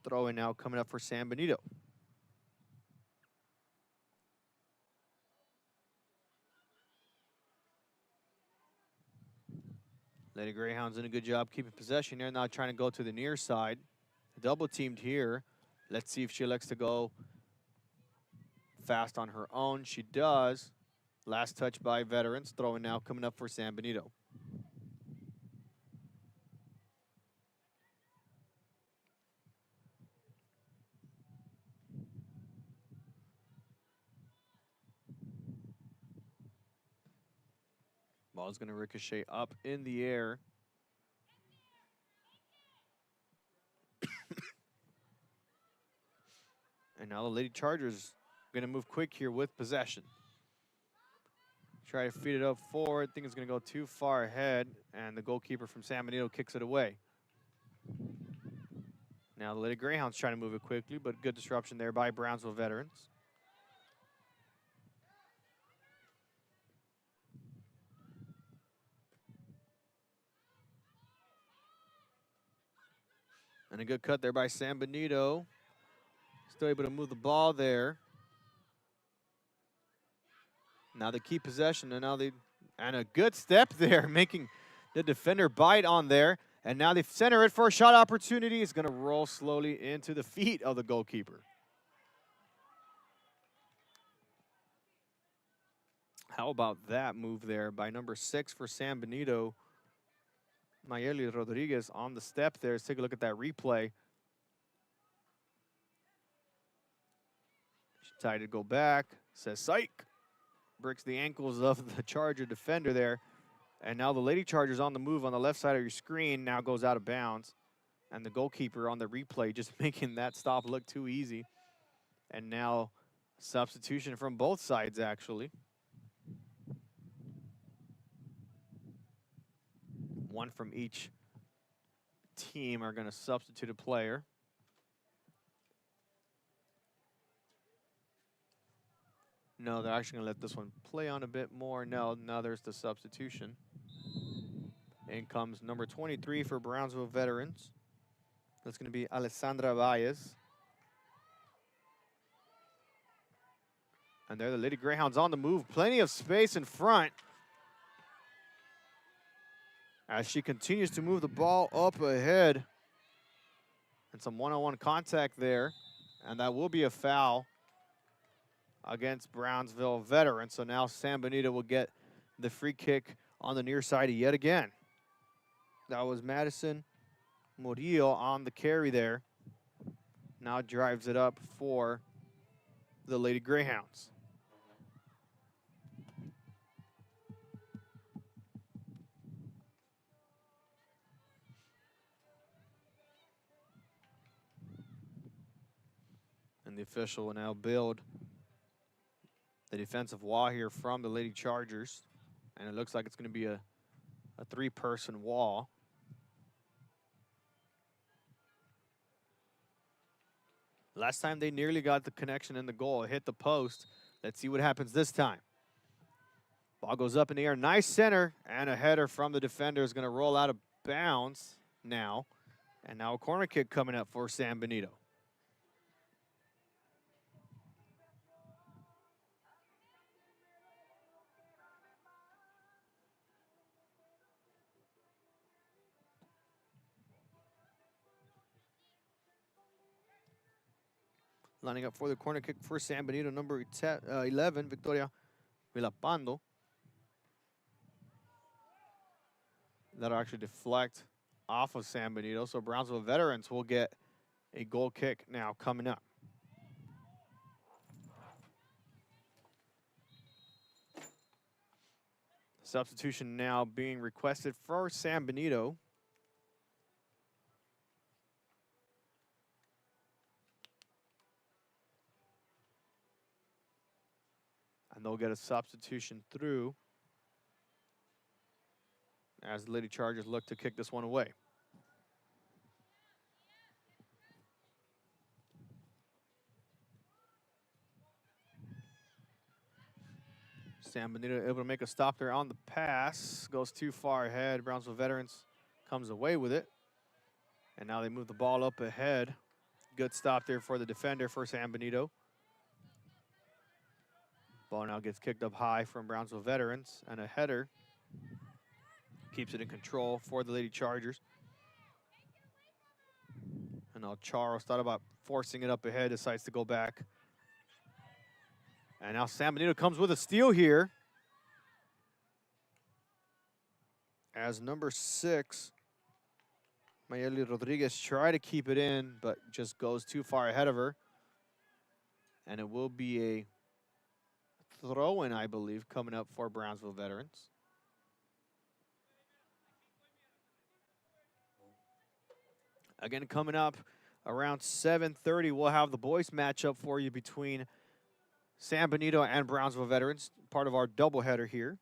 Throw-in now coming up for San Benito. Lady Greyhounds doing a good job keeping possession here. Now trying to go to the near side. Double teamed here. Let's see if she elects to go fast on her own. She does. Last touch by Veterans. Throw-in now coming up for San Benito. Ball's going to ricochet up in the air. And now the Lady Chargers going to move quick here with possession. Try to feed it up forward. Think it's going to go too far ahead. And the goalkeeper from San Benito kicks it away. Now the Lady Greyhounds trying to move it quickly, but good disruption there by Brownsville Veterans. And a good cut there by San Benito. Still able to move the ball there. Now they keep possession, and and a good step there, making the defender bite on there. And now they center it for a shot opportunity. It's going to roll slowly into the feet of the goalkeeper. How about that move there by number 6 for San Benito? Mayeli Rodriguez on the step there. Let's take a look at that replay. She tried to go back. Says, psych. Breaks the ankles of the Charger defender there. And now the Lady Chargers on the move on the left side of your screen now goes out of bounds. And the goalkeeper on the replay just making that stop look too easy. And now substitution from both sides, actually. One from each team are going to substitute a player. No, they're actually going to let this one play on a bit more. No, now there's the substitution. In comes number 23 for Brownsville Veterans. That's going to be Alessandra Valles. And there the Lady Greyhounds on the move. Plenty of space in front. As she continues to move the ball up ahead. And some one-on-one contact there. And that will be a foul against Brownsville Veterans. So now San Benito will get the free kick on the near side yet again. That was Madison Murillo on the carry there. Now drives it up for the Lady Greyhounds. And the official will now build the defensive wall here from the Lady Chargers. And it looks like it's going to be a three-person wall. Last time they nearly got the connection in the goal. It hit the post. Let's see what happens this time. Ball goes up in the air. Nice center. And a header from the defender is going to roll out of bounds now. And now a corner kick coming up for San Benito. Lining up for the corner kick for San Benito, number 11, Victoria Vilapando. That'll actually deflect off of San Benito, so Brownsville veterans will get a goal kick now coming up. Substitution now being requested for San Benito. And they'll get a substitution through as the Lady Chargers look to kick this one away. San Benito able to make a stop there on the pass. Goes too far ahead. Brownsville veterans comes away with it. And now they move the ball up ahead. Good stop there for the defender for San Benito. Ball now gets kicked up high from Brownsville veterans, and a header keeps it in control for the Lady Chargers. And now Charles thought about forcing it up ahead, decides to go back. And now San Benito comes with a steal here. As number 6, Mayeli Rodriguez try to keep it in, but just goes too far ahead of her. And it will be a throw-in, I believe, coming up for Brownsville veterans. Again, coming up around 7:30, we'll have the boys matchup for you between San Benito and Brownsville veterans, part of our doubleheader here.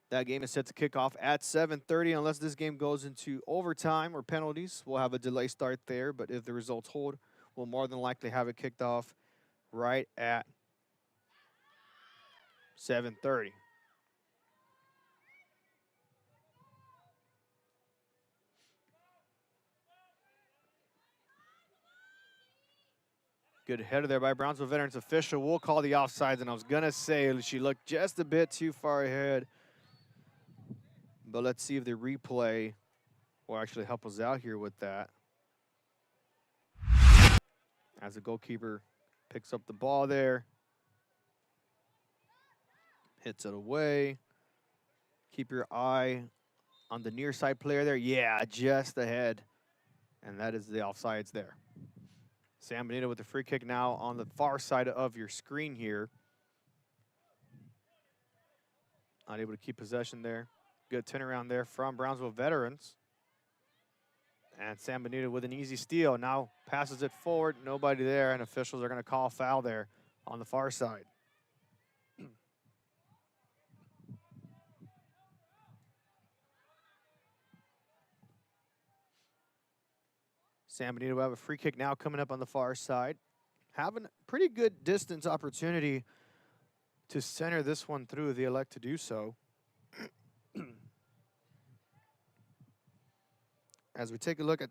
That game is set to kick off at 7:30. Unless this game goes into overtime or penalties, we'll have a delay start there. But if the results hold, we'll more than likely have it kicked off right at 7:30. Good header there by Brownsville veterans official. We'll call the offsides, and I was going to say she looked just a bit too far ahead. But let's see if the replay will actually help us out here with that. As the goalkeeper picks up the ball there. Hits it away. Keep your eye on the near side player there. Yeah, just ahead. And that is the offsides there. San Benito with the free kick now on the far side of your screen here. Not able to keep possession there. Good turnaround there from Brownsville veterans. And San Benito with an easy steal. Now passes it forward. Nobody there, and officials are going to call foul there on the far side. San Benito will have a free kick now coming up on the far side. Having a pretty good distance opportunity to center this one through. They elect to do so. As we take a look at,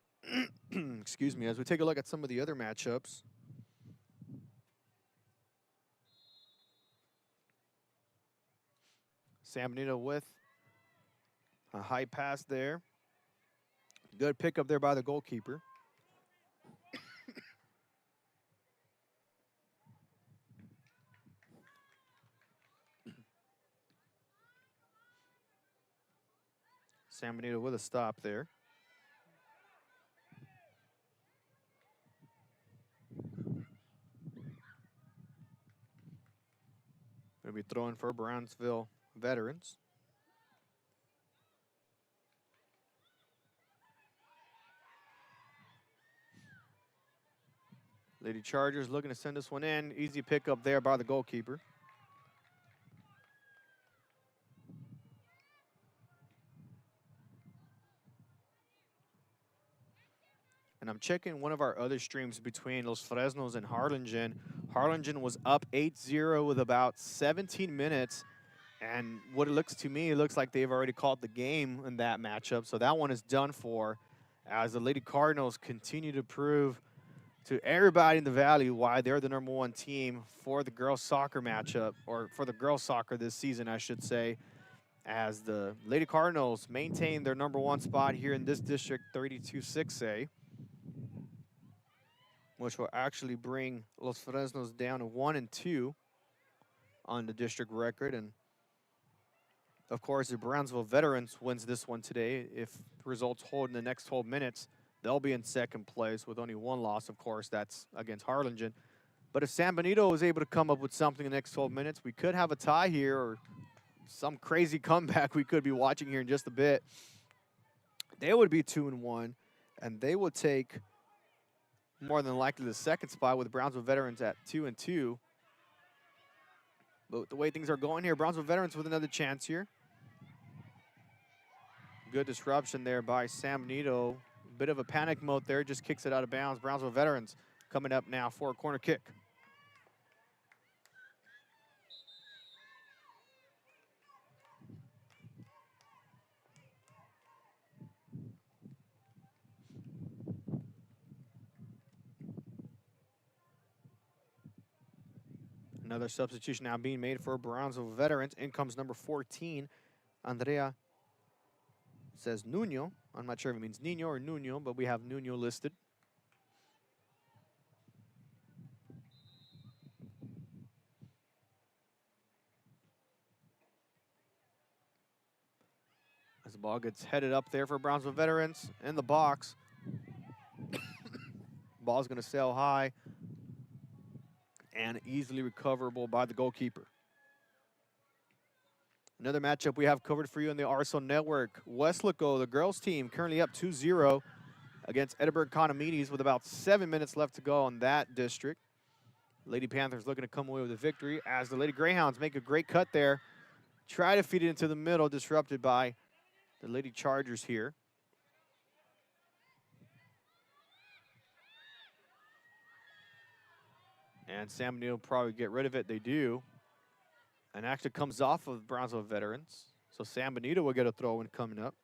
excuse me, as we take a look at some of the other matchups. San Benito with a high pass there. Good pickup there by the goalkeeper. San Benito with a stop there. Going to be throwing for Brownsville Veterans. Lady Chargers looking to send this one in. Easy pickup there by the goalkeeper. And I'm checking one of our other streams between Los Fresnos and Harlingen. Harlingen was up 8-0 with about 17 minutes. And what it looks to me, it looks like they've already called the game in that matchup. So that one is done for as the Lady Cardinals continue to prove to everybody in the Valley why they're the #1 team for the girls soccer matchup, or for the girls soccer this season, I should say, as the Lady Cardinals maintain their #1 spot here in this district 32-6A, which will actually bring Los Fresnos down to 1-2 on the district record. And of course, if Brownsville Veterans wins this one today, if results hold in the next 12 minutes, they'll be in second place with only one loss. Of course, that's against Harlingen. But if San Benito is able to come up with something in the next 12 minutes, we could have a tie here or some crazy comeback we could be watching here in just a bit. They would be 2-1, and they would take more than likely the second spot with Brownsville Veterans at 2-2. But the way things are going here, Brownsville Veterans with another chance here. Good disruption there by San Benito. Bit of a panic mode there, just kicks it out of bounds. Brownsville Veterans coming up now for a corner kick. Another substitution now being made for Brownsville Veterans. In comes number 14, Andrea. Says Nuno. I'm not sure if it means Nino or Nuno, but we have Nuno listed. As the ball gets headed up there for Brownsville Veterans in the box. Ball's going to sail high and easily recoverable by the goalkeeper. Another matchup we have covered for you on the RSO Network. Westlaco, the girls team, currently up 2-0 against Edinburgh Condominies with about 7 minutes left to go on that district. Lady Panthers looking to come away with a victory as the Lady Greyhounds make a great cut there. Try to feed it into the middle, disrupted by the Lady Chargers here. And San Benito will probably get rid of it. They do. And actually comes off of Brownsville Veterans. So San Benito will get a throw-in coming up.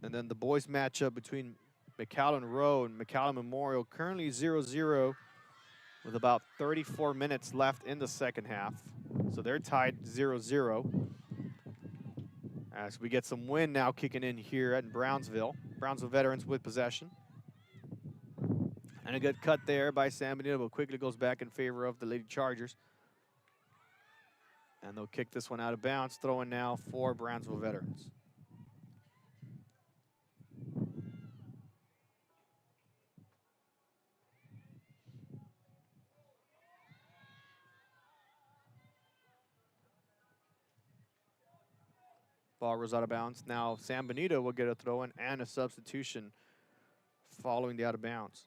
And then the boys matchup between McAllen Rowe and McAllen Memorial, currently 0-0 with about 34 minutes left in the second half. So they're tied 0-0. As we get some wind now kicking in here at Brownsville. Brownsville Veterans with possession. And a good cut there by San Benito, but quickly goes back in favor of the Lady Chargers. And they'll kick this one out of bounds, throwing now for Brownsville Veterans. Ball rolls out of bounds. Now San Benito will get a throw-in and a substitution following the out of bounds.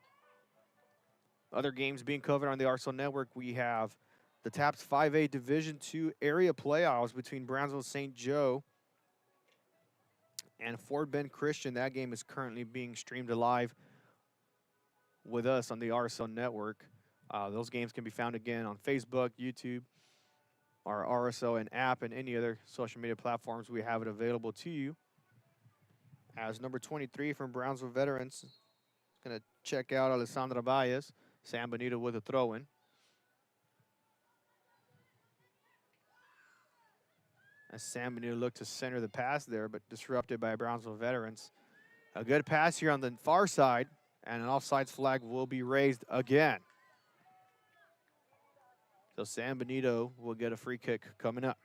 Other games being covered on the RSO Network, we have the TAPS 5A Division II area playoffs between Brownsville St. Joe and Fort Bend Christian. That game is currently being streamed live with us on the RSO Network. Those games can be found again on Facebook, YouTube, our RSO and app, and any other social media platforms. We have it available to you. As number 23 from Brownsville Veterans, going to check out Alessandra Baez. San Benito with a throw-in. As San Benito looked to center the pass there, but disrupted by Brownsville Veterans. A good pass here on the far side, and an offsides flag will be raised again. So San Benito will get a free kick coming up.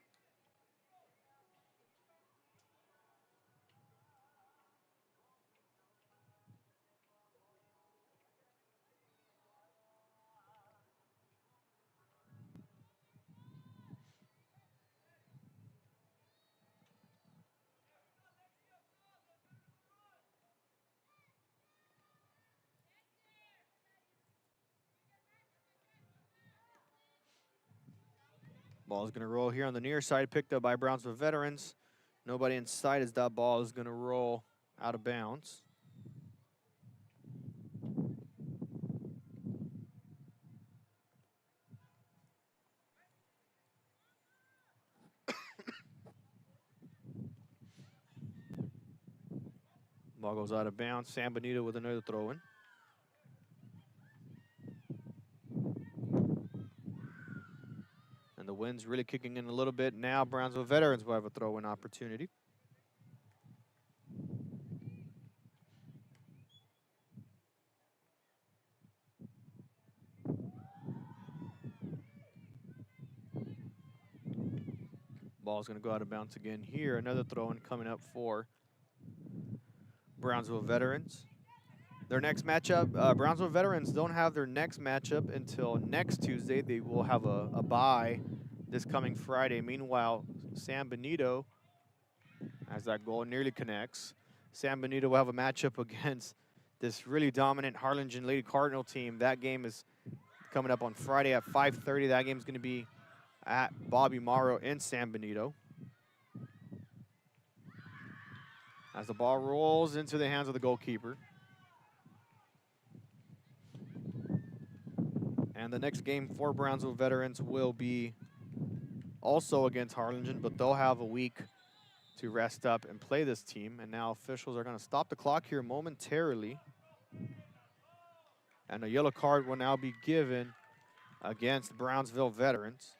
Ball is going to roll here on the near side, picked up by Brownsville veterans. Nobody in sight as that ball is going to roll out of bounds. Ball goes out of bounds. San Benito with another throw-in. And the wind's really kicking in a little bit. Now Brownsville veterans will have a throw-in opportunity. Ball's going to go out of bounds again here. Another throw-in coming up for Brownsville veterans. Their next matchup, Brownsville veterans don't have their next matchup until next Tuesday. They will have a bye this coming Friday. Meanwhile, San Benito, as that goal nearly connects, San Benito will have a matchup against this really dominant Harlingen Lady Cardinal team. That game is coming up on Friday at 5:30. That game is going to be at Bobby Morrow in San Benito. As the ball rolls into the hands of the goalkeeper. And the next game for Brownsville veterans will be also against Harlingen, but they'll have a week to rest up and play this team. And now officials are going to stop the clock here momentarily. And a yellow card will now be given against Brownsville veterans.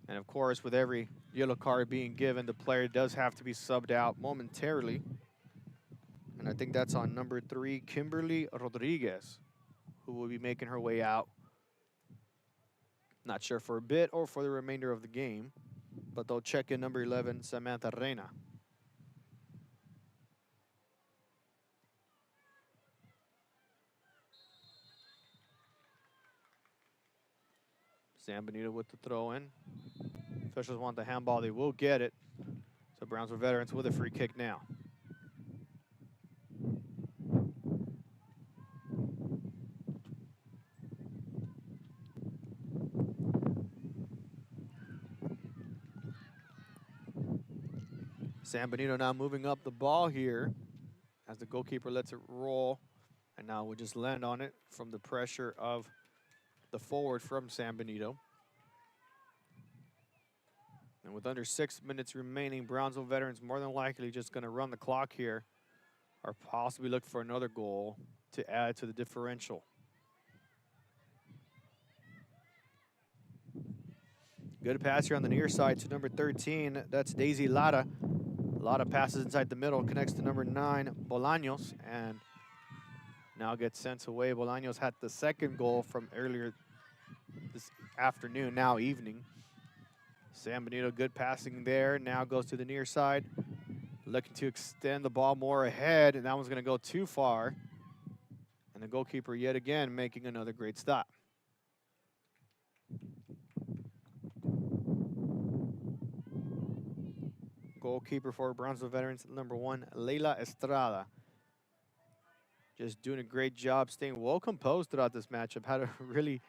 And of course, with every yellow card being given, the player does have to be subbed out momentarily. And I think that's on number 3, Kimberly Rodriguez, who will be making her way out. Not sure for a bit or for the remainder of the game, but they'll check in number 11, Samantha Reina. San Benito with the throw in. Officials want the handball, they will get it. So Brownsville veterans with a free kick now. San Benito now moving up the ball here as the goalkeeper lets it roll. And now we'll just land on it from the pressure of the forward from San Benito. And with under 6 minutes remaining, Brownsville veterans more than likely just going to run the clock here or possibly look for another goal to add to the differential. Good pass here on the near side to number 13. That's Daisy Lara. Lara passes inside the middle, connects to number 9, Bolaños, and now gets sent away. Bolaños had the second goal from earlier this afternoon, now evening. San Benito, good passing there. Now goes to the near side, looking to extend the ball more ahead, and that one's going to go too far. And the goalkeeper yet again making another great stop. Goalkeeper for Brownsville veterans, number 1, Leila Estrada. Just doing a great job staying well composed throughout this matchup. Had a really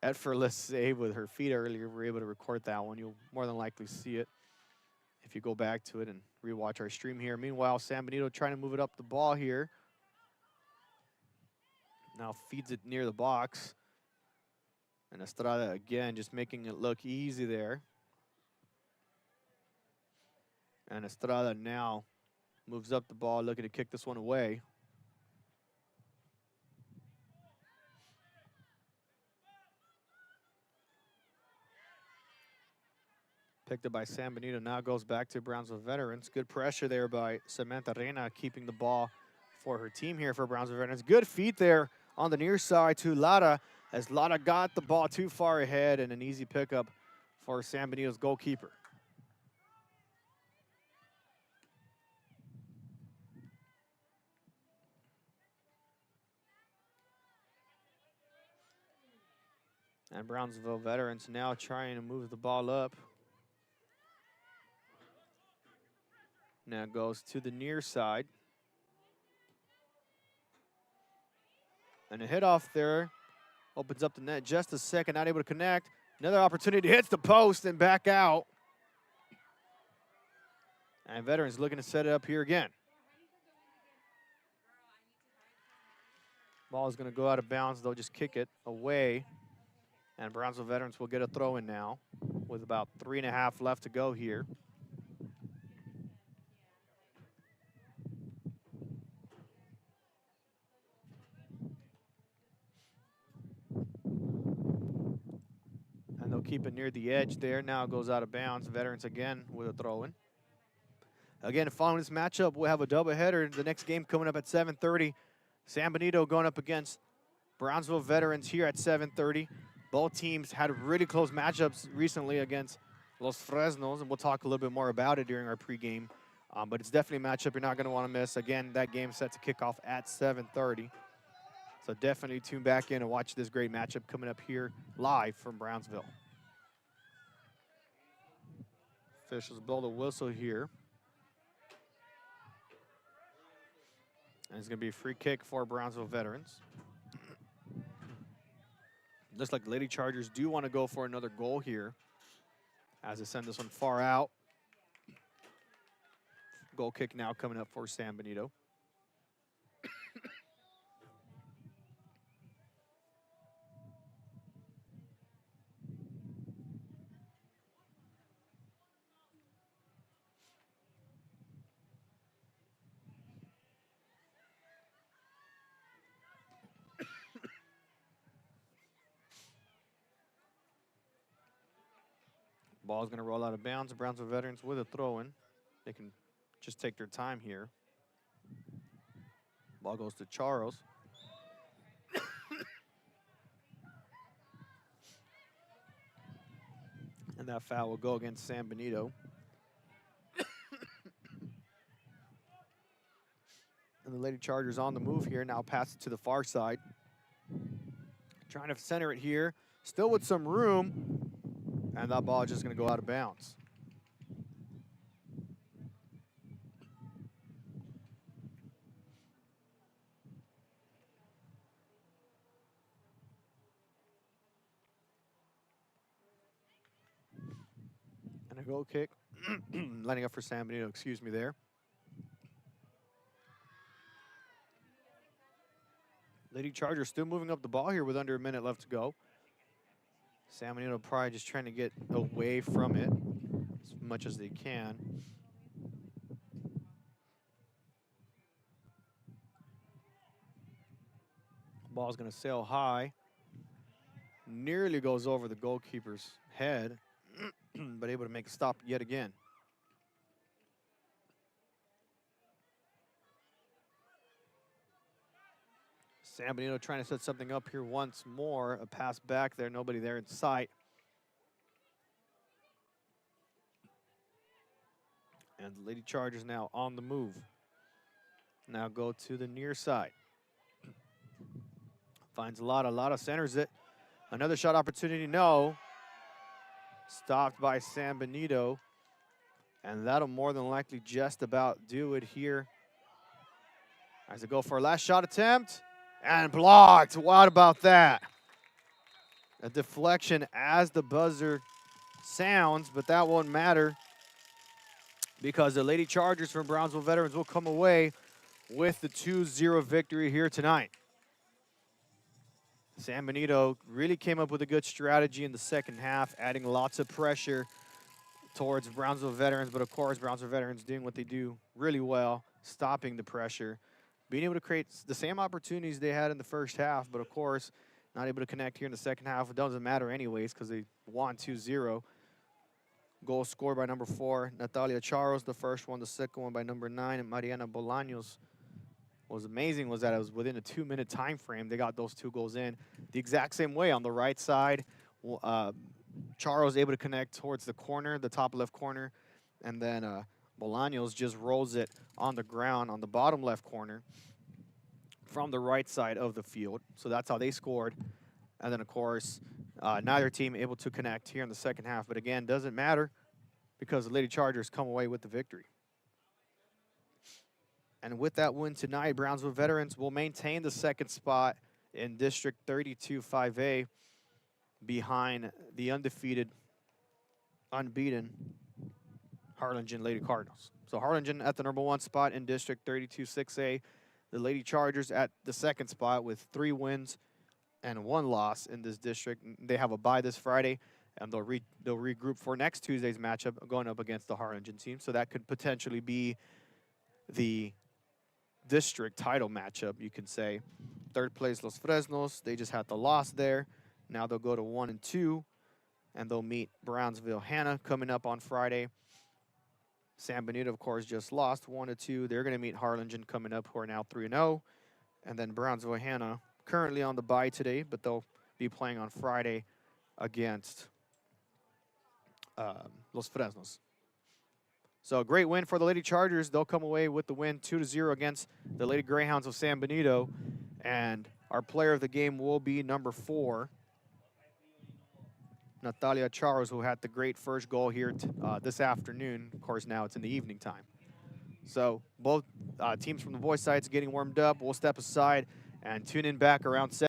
effortless save with her feet earlier. We were able to record that one. You'll more than likely see it if you go back to it and rewatch our stream here. Meanwhile, San Benito trying to move it up the ball here. Now feeds it near the box. And Estrada again just making it look easy there. And Estrada now moves up the ball, looking to kick this one away. Picked up by San Benito, now goes back to Brownsville veterans. Good pressure there by Samantha Reina, keeping the ball for her team here for Brownsville veterans. Good feet there on the near side to Lara, as Lara got the ball too far ahead, and an easy pickup for San Benito's goalkeeper. And Brownsville veterans now trying to move the ball up. Now goes to the near side. And a hit off there Opens up the net just a second, not able to connect. Another opportunity, hits the post and back out. And Veterans looking to set it up here again. Ball is going to go out of bounds. They'll just kick it away. And Brownsville Veterans will get a throw in now with about 3.5 left to go here. And they'll keep it near the edge there. Now it goes out of bounds. Veterans again with a throw in. Again, following this matchup, we'll have a doubleheader. The next game coming up at 7:30. San Benito going up against Brownsville Veterans here at 7:30. Both teams had really close matchups recently against Los Fresnos, and we'll talk a little bit more about it during our pregame. But it's definitely a matchup you're not going to want to miss. Again, that game's set to kick off at 7:30. So definitely tune back in and watch this great matchup coming up here live from Brownsville. Officials blow the whistle here. And it's going to be a free kick for Brownsville Veterans. Looks like the Lady Chargers do want to go for another goal here as they send this one far out. Goal kick now coming up for San Benito. Ball's going to roll out of bounds. Brownsville Veterans with a throw-in. They can just take their time here. Ball goes to Charles. And that foul will go against San Benito. And the Lady Chargers on the move here. Now pass it to the far side. Trying to center it here. Still with some room. And that ball is just going to go out of bounds. And a goal kick. Lining up for San Benito, excuse me there. Lady Chargers still moving up the ball here with under a minute left to go. San Benito probably just trying to get away from it as much as they can. Ball's going to sail high. Nearly goes over the goalkeeper's head, but able to make a stop yet again. San Benito trying to set something up here once more. A pass back there, nobody there in sight. And the Lady Chargers now on the move. Now go to the near side. Finds a lot of centers it. Another shot opportunity, no. Stopped by San Benito. And that'll more than likely just about do it here. As they go for a last shot attempt. And blocked. What about that? A deflection as the buzzer sounds, but that won't matter because the Lady Chargers from Brownsville Veterans will come away with the 2-0 victory here tonight. San Benito really came up with a good strategy in the second half, adding lots of pressure towards Brownsville Veterans, but of course Brownsville Veterans doing what they do really well, stopping the pressure. Being able to create the same opportunities they had in the first half, but of course, not able to connect here in the second half. It doesn't matter anyways because they won 2-0. Goal scored by number 4, Natalia Charles, the first one. The second one by number 9, Mariana Bolaños. What was amazing was that it was within a 2-minute time frame. They got those 2 goals in the exact same way on the right side. Charles able to connect towards the corner, the top left corner, and then Bolaños just rolls it on the ground on the bottom left corner from the right side of the field. So that's how they scored. And then, of course, neither team able to connect here in the second half. But, again, doesn't matter because the Lady Chargers come away with the victory. And with that win tonight, Brownsville Veterans will maintain the second spot in District 32 5A behind the undefeated, unbeaten Harlingen Lady Cardinals. So Harlingen at the #1 spot in District 32 6A. The Lady Chargers at the 2nd spot with 3 wins and 1 loss in this district. They have a bye this Friday, and they'll regroup for next Tuesday's matchup going up against the Harlingen team. So that could potentially be the district title matchup, you can say. 3rd place Los Fresnos, they just had the loss there. Now they'll go to 1 and 2, and they'll meet Brownsville Hannah coming up on Friday. San Benito, of course, just lost 1 and 2. They're going to meet Harlingen coming up, who are now 3 and 0, and then Brownsville Hannah currently on the bye today, but they'll be playing on Friday against Los Fresnos. So a great win for the Lady Chargers. They'll come away with the win 2-0 against the Lady Greyhounds of San Benito. And our player of the game will be number 4, Natalia Charles, who had the great first goal here this afternoon. Of course, now it's in the evening time. So both teams from the boys' sides getting warmed up. We'll step aside and tune in back around 7.